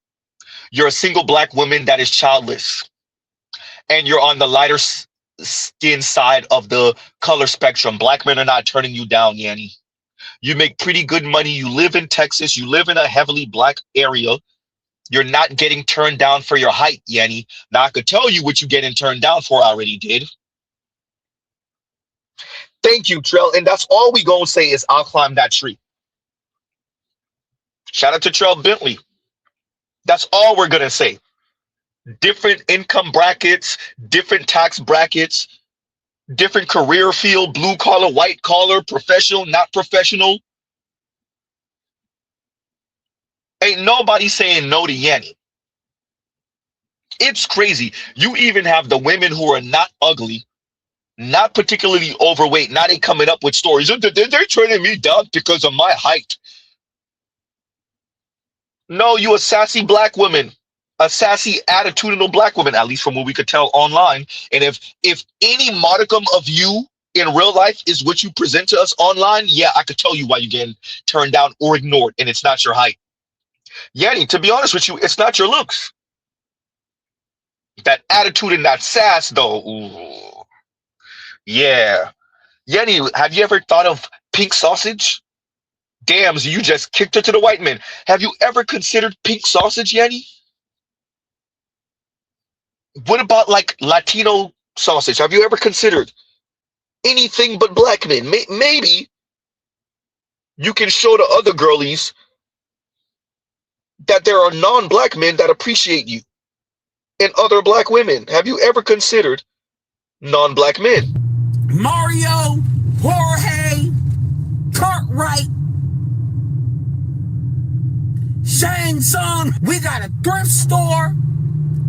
Speaker 4: You're a single black woman that is childless, and you're on the lighter skin side of the color spectrum. Black men are not turning you down, Yanni. You make pretty good money. You live in Texas. You live in a heavily black area. You're not getting turned down for your height, Yanni. Now, I could tell you what you're getting turned down for. I already did. Thank you, Trell. And that's all we gonna say is I'll climb that tree. Shout out to Trell Bentley. That's all we're gonna say. Different income brackets, different tax brackets, different career field, blue collar, white collar, professional, not professional. Ain't nobody saying no to Yanni. It's crazy. You even have the women who are not ugly, not particularly overweight. Now they coming up with stories. They're turning me down because of my height. No, you a sassy black woman. A sassy, attitudinal black woman, at least from what we could tell online. And if any modicum of you in real life is what you present to us online, yeah, I could tell you why you're getting turned down or ignored, and it's not your height. Yanni, to be honest with you, it's not your looks. That attitude and that sass, though, ooh, yeah. Yanni, have you ever thought of pink sausage? Damn, so you just kicked it to the white men. Have you ever considered pink sausage, Yanni? What about like Latino sausage? Have you ever considered anything but black men? Maybe you can show the other girlies that there are non-black men that appreciate you and other black women. Have you ever considered non-black men?
Speaker 21: Mario, Jorge, Cartwright, Shang Tsung, we got a thrift store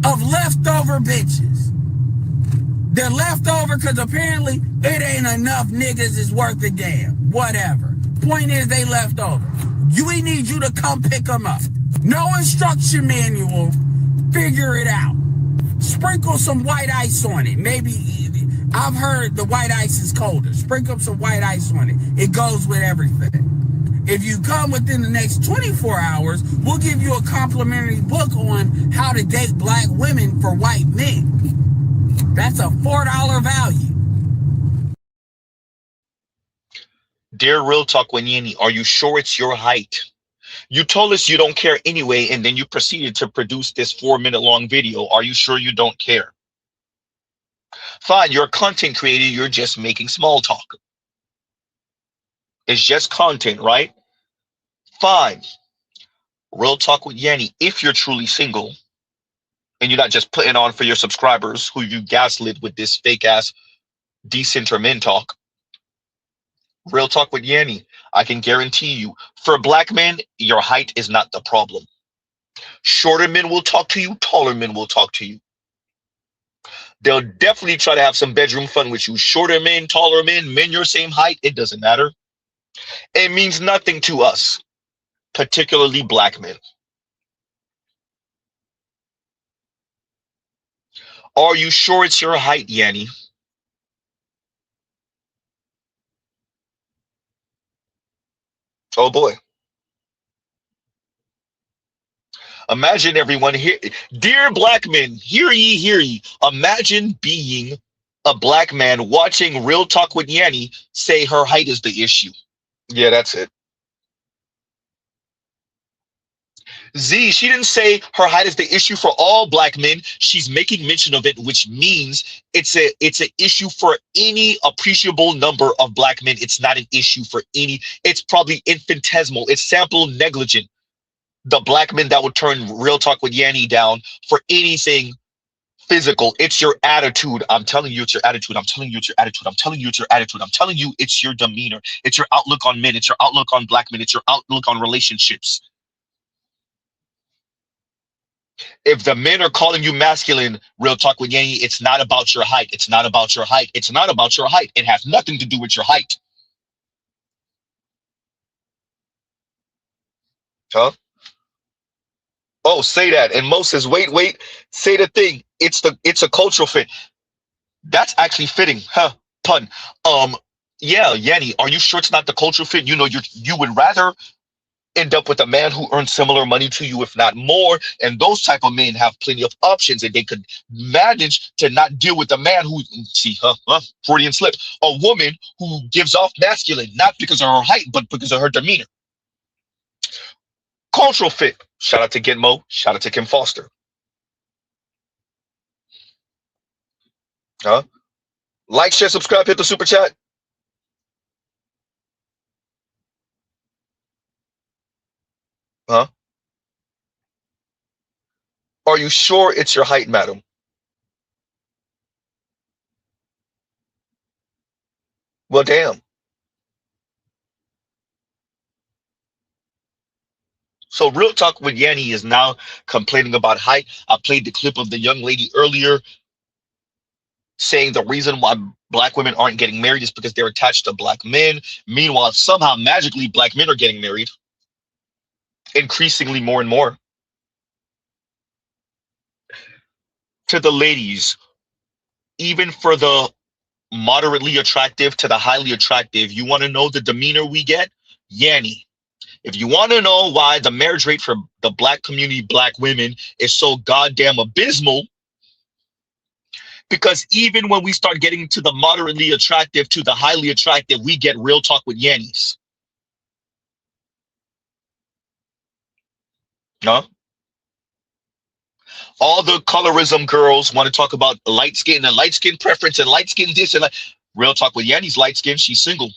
Speaker 21: of leftover bitches. They're leftover because apparently it ain't enough niggas is worth a damn. Whatever. Point is they left over. We need you to come pick them up. No instruction manual. Figure it out. Sprinkle some white ice on it. Maybe, I've heard the white ice is colder. Sprinkle some white ice on it. It goes with everything. If you come within the next 24 hours, we'll give you a complimentary book on how to date black women for white men. That's a $4 value.
Speaker 4: Dear Real Talk Wanyeni, are you sure it's your height? You told us you don't care anyway, and then you proceeded to produce this 4-minute long video. Are you sure you don't care? Fine, you're a content creator. You're just making small talk. It's just content, right? Fine. Real Talk with Yanni, if you're truly single, and you're not just putting on for your subscribers who you gaslit with this fake ass decent or men talk. Real Talk with Yanni, I can guarantee you, for black men, your height is not the problem. Shorter men will talk to you, taller men will talk to you. They'll definitely try to have some bedroom fun with you. Shorter men, taller men, men your same height, it doesn't matter. It means nothing to us, particularly black men. Are you sure it's your height, Yanni? Oh boy. Imagine everyone here. Dear black men, hear ye, hear ye. Imagine being a black man watching Real Talk with Yanni say her height is the issue. Yeah, that's it. Z, she didn't say her height is the issue for all black men. She's making mention of it, which means it's an issue for any appreciable number of black men. It's not an issue for any. It's probably infinitesimal. It's sample negligent. The black men that would turn Real Talk with Yanni down for anything physical. It's your attitude. I'm telling you, it's your attitude. I'm telling you, it's your attitude. I'm telling you, it's your attitude. I'm telling you, it's your demeanor. It's your outlook on men. It's your outlook on black men. It's your outlook on relationships. If the men are calling you masculine, Real Talk with Yanni, it's not about your height. It's not about your height. It's not about your height. It has nothing to do with your height. Huh? Oh, say that. And Mo says, wait, say the thing. It's a cultural fit. That's actually fitting, huh? Pun. Yeah, Yanni, are you sure it's not the cultural fit? You know, you would rather end up with a man who earns similar money to you, if not more, and those type of men have plenty of options, and they could manage to not deal with a man who, Freudian slip, a woman who gives off masculine, not because of her height, but because of her demeanor. Cultural fit. Shout out to Gitmo. Shout out to Kim Foster. Huh? Like, share, subscribe, hit the super chat. Huh? Are you sure it's your height, madam? Well, damn. So Real Talk with Yanni is now complaining about height. I played the clip of the young lady earlier saying the reason why black women aren't getting married is because they're attached to black men. Meanwhile, somehow magically black men are getting married. Increasingly more and more. To the ladies, even for the moderately attractive to the highly attractive, you want to know the demeanor we get? Yanni. If you want to know why the marriage rate for the black community, black women, is so goddamn abysmal, because even when we start getting to the moderately attractive to the highly attractive, we get Real Talk with Yannis. Huh? All the colorism girls want to talk about light skin and light skin preference and light skin this and that. Real Talk with Yanni's light skin, she's single.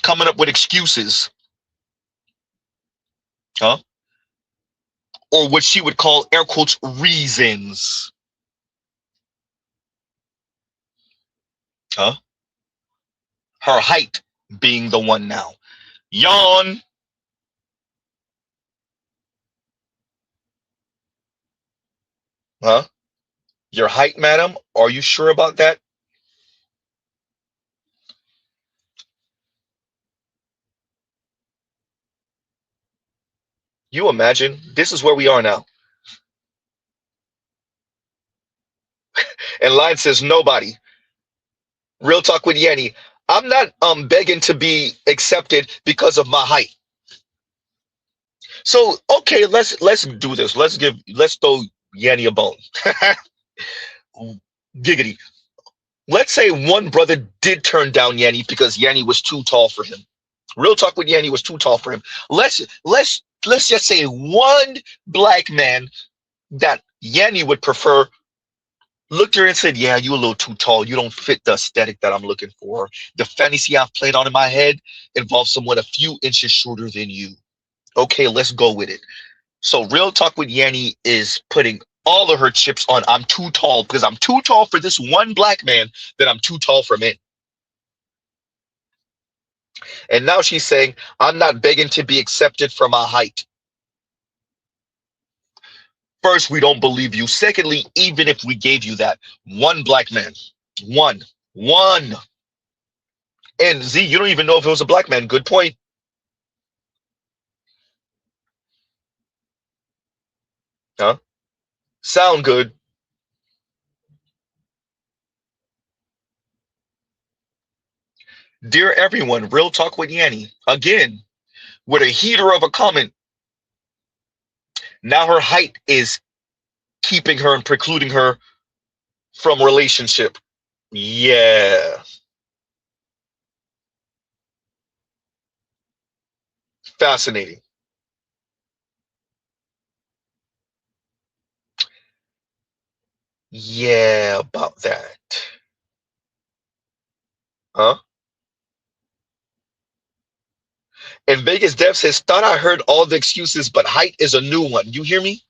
Speaker 4: Coming up with excuses. Huh? Or what she would call, air quotes, reasons. Huh? Her height being the one now. Yawn. Huh? Your height, madam? Are you sure about that? You imagine, this is where we are now. And Line says, nobody. Real Talk with Yanni. I'm not begging to be accepted because of my height. So, okay, let's do this. Let's throw Yanni a bone. Giggity. let's say one brother did turn down Yanni because Yanni was too tall for him. Real talk, with Yanni was too tall for him. Let's just say one black man that Yanni would prefer looked at her and said, yeah, you a little too tall. You don't fit the aesthetic that I'm looking for. The fantasy I've played on in my head involves someone a few inches shorter than you. Okay, let's go with it. So real talk with Yanni is putting all of her chips on I'm too tall because I'm too tall for this one black man that I'm too tall for men. And now she's saying, I'm not begging to be accepted for my height. First, we don't believe you. Secondly, even if we gave you that, one black man, one. And Z, you don't even know if it was a black man. Good point. Huh? Sound good. Dear everyone, real talk with Yanni. Again, with a heater of a comment. Now her height is keeping her and precluding her from relationship. Yeah. Fascinating. Yeah, about that. Huh? And Vegas Dev says, thought I heard all the excuses, but height is a new one. You hear me?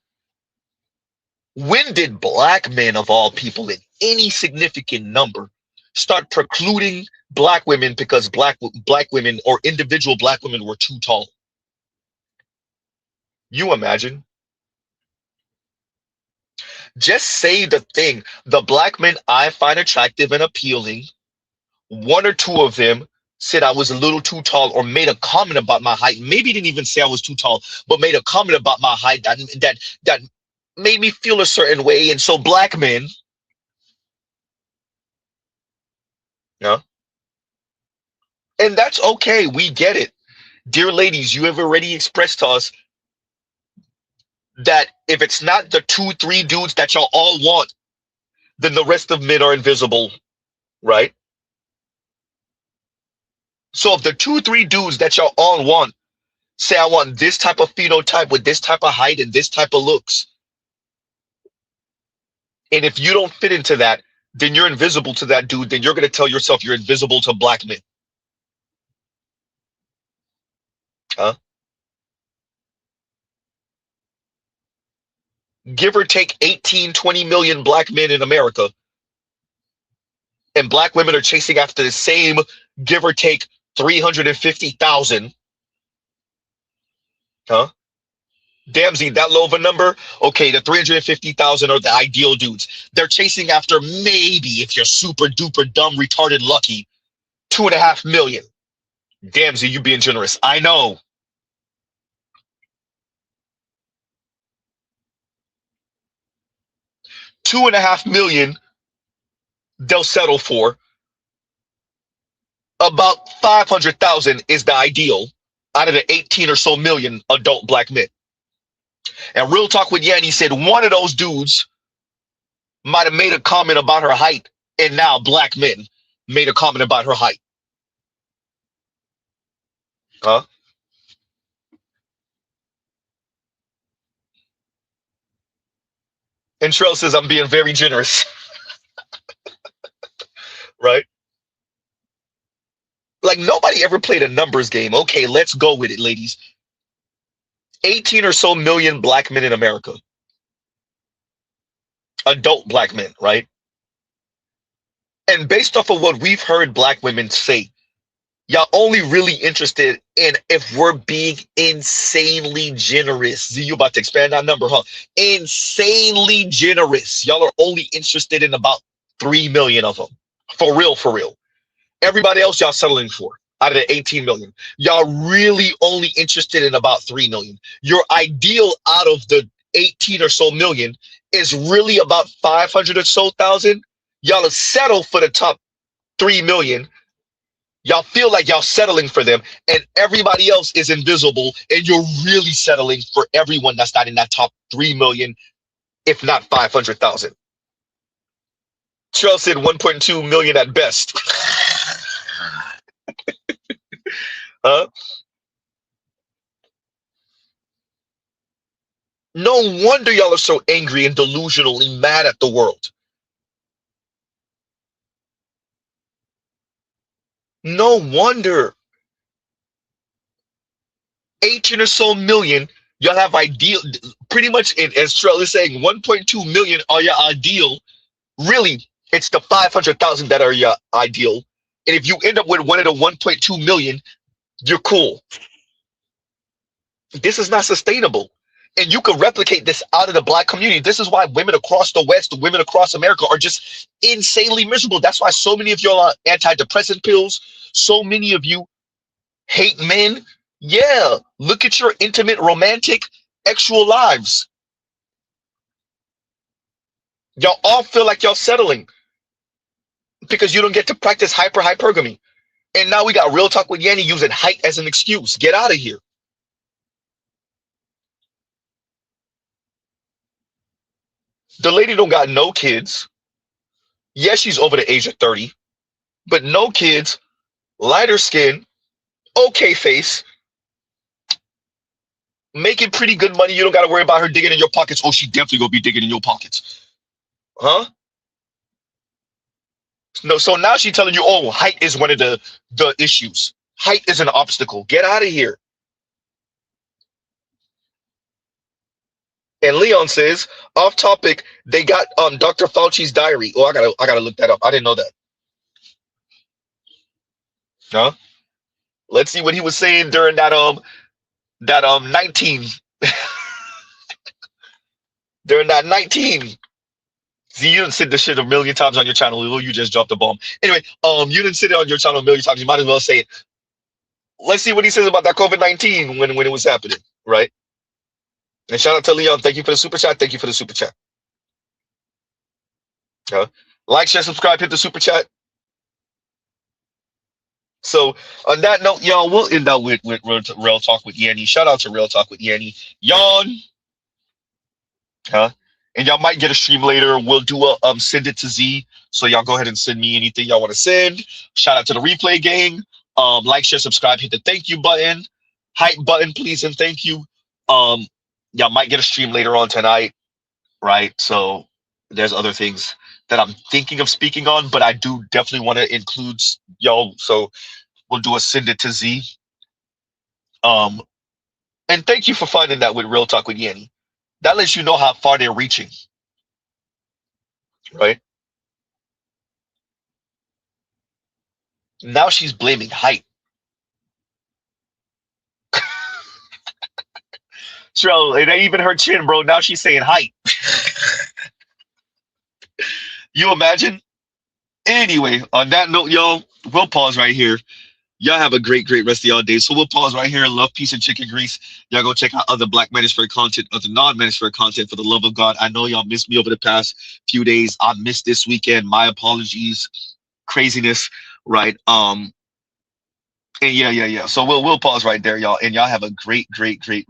Speaker 4: When did black men of all people in any significant number start precluding black women because black women or individual black women were too tall? You imagine? Just say the thing. The black men I find attractive and appealing, one or two of them said I was a little too tall or made a comment about my height. Maybe didn't even say I was too tall, but made a comment about my height that made me feel a certain way. And so black men, yeah, and that's okay. We get it. Dear ladies, you have already expressed to us that if it's not the 2-3 dudes that y'all all want, then the rest of men are invisible, right? So if the 2-3 dudes that y'all all want say, I want this type of phenotype with this type of height and this type of looks, and if you don't fit into that, then you're invisible to that dude, then you're going to tell yourself you're invisible to black men. Huh? Give or take 18, 20 million black men in America. And black women are chasing after the same, give or take 350,000. Huh? Damn, Z, that low of a number? Okay, the 350,000 are the ideal dudes. They're chasing after maybe, if you're super duper dumb, retarded, lucky, 2.5 million. Damn, Z, you being generous. I know. $2.5 million they'll settle for. About 500,000 is the ideal out of the 18 or so million adult black men. And Real Talk with Yanni said one of those dudes might have made a comment about her height, and now black men made a comment about her height. Huh? And Shrell says, I'm being very generous. Right? Like, nobody ever played a numbers game. Okay, let's go with it, ladies. 18 or so million black men in America. Adult black men, right? And based off of what we've heard black women say, y'all only really interested in if we're being insanely generous. Z, you about to expand that number, huh? Insanely generous. Y'all are only interested in about 3 million of them. For real, for real. Everybody else y'all settling for out of the 18 million. Y'all really only interested in about 3 million. Your ideal out of the 18 or so million is really about 500 or so thousand. Y'all are settled for the top 3 million. Y'all feel like y'all settling for them, and everybody else is invisible, and you're really settling for everyone that's not in that top 3 million, if not 500,000. Cheryl said 1.2 million at best. Huh? No wonder y'all are so angry and delusionally mad at the world. No wonder. 18 or so million, y'all have ideal, pretty much, as Cheryl is saying, 1.2 million are your ideal. Really, it's the 500,000 that are your ideal. And if you end up with one of the 1.2 million, you're cool. This is not sustainable. And you can replicate this out of the Black community. This is why women across the West, women across America are just insanely miserable. That's why so many of y'all are antidepressant pills. So many of you hate men. Yeah, look at your intimate, romantic, actual lives. Y'all all feel like y'all settling because you don't get to practice hypergamy. And now we got Real Talk with Yanni using height as an excuse. Get out of here. The lady don't got no kids. Yes, she's over the age of 30, but no kids, lighter skin, okay face, making pretty good money. You don't got to worry about her digging in your pockets. Oh, she definitely gonna be digging in your pockets. Huh? No, so now she's telling you, oh, height is one of the issues. Height is an obstacle. Get out of here. And Leon says, off topic, they got Dr. Fauci's diary. Oh, I gotta look that up. I didn't know that. Huh? Let's see what he was saying during that 19. During that 19. See, you didn't sit this shit a million times on your channel, Lilo. You just dropped the bomb. Anyway, you didn't sit it on your channel a million times. You might as well say it. Let's see what he says about that COVID-19 when it was happening, right? And shout out to Leon. Thank you for the super chat. Thank you for the super chat. Like, share, subscribe, hit the super chat. So on that note, y'all, we'll end up with Real Talk with Yanni. Shout out to Real Talk with Yanni. Yawn. And y'all might get a stream later. We'll do a send it to Z. So y'all go ahead and send me anything y'all want to send. Shout out to the replay gang. Like, share, subscribe, hit the thank you button. Hype button, please, and thank you. Y'all might get a stream later on tonight, right? So there's other things that I'm thinking of speaking on, but I do definitely want to include y'all. So we'll do a send it to Z. And thank you for finding that with Real Talk with Yanni. That lets you know how far they're reaching, right? Now she's blaming height. Cheryl, it ain't even her chin, bro. Now she's saying height. You imagine? Anyway, on that note, y'all, we'll pause right here. Y'all have a great rest of y'all day. So we'll pause right here. Love, peace, and chicken grease. Y'all go check out other Black Manosphere content, other non-Manosphere content, for the love of God. I know y'all missed me over the past few days. I missed this weekend. My apologies. Craziness, right? And yeah. So we'll pause right there, y'all. And y'all have a great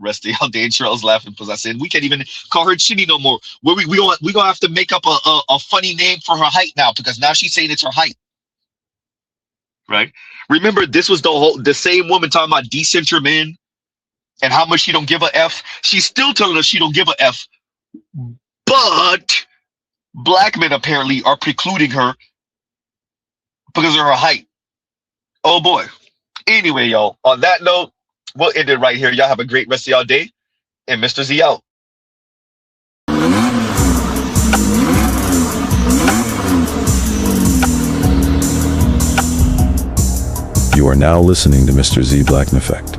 Speaker 4: rest of y'all day. And Cheryl's laughing because I said we can't even call her Chinny no more. We gonna have to make up a funny name for her height now, because now she's saying it's her height. Right? Remember, this was the same woman talking about decenter men and how much she don't give a F. She's still telling us she don't give a F. But Black men apparently are precluding her because of her height. Oh boy. Anyway, y'all, on that note, we'll end it right here. Y'all have a great rest of y'all day. And Mr. Z out.
Speaker 1: You are now listening to Mr. Z Black Effect.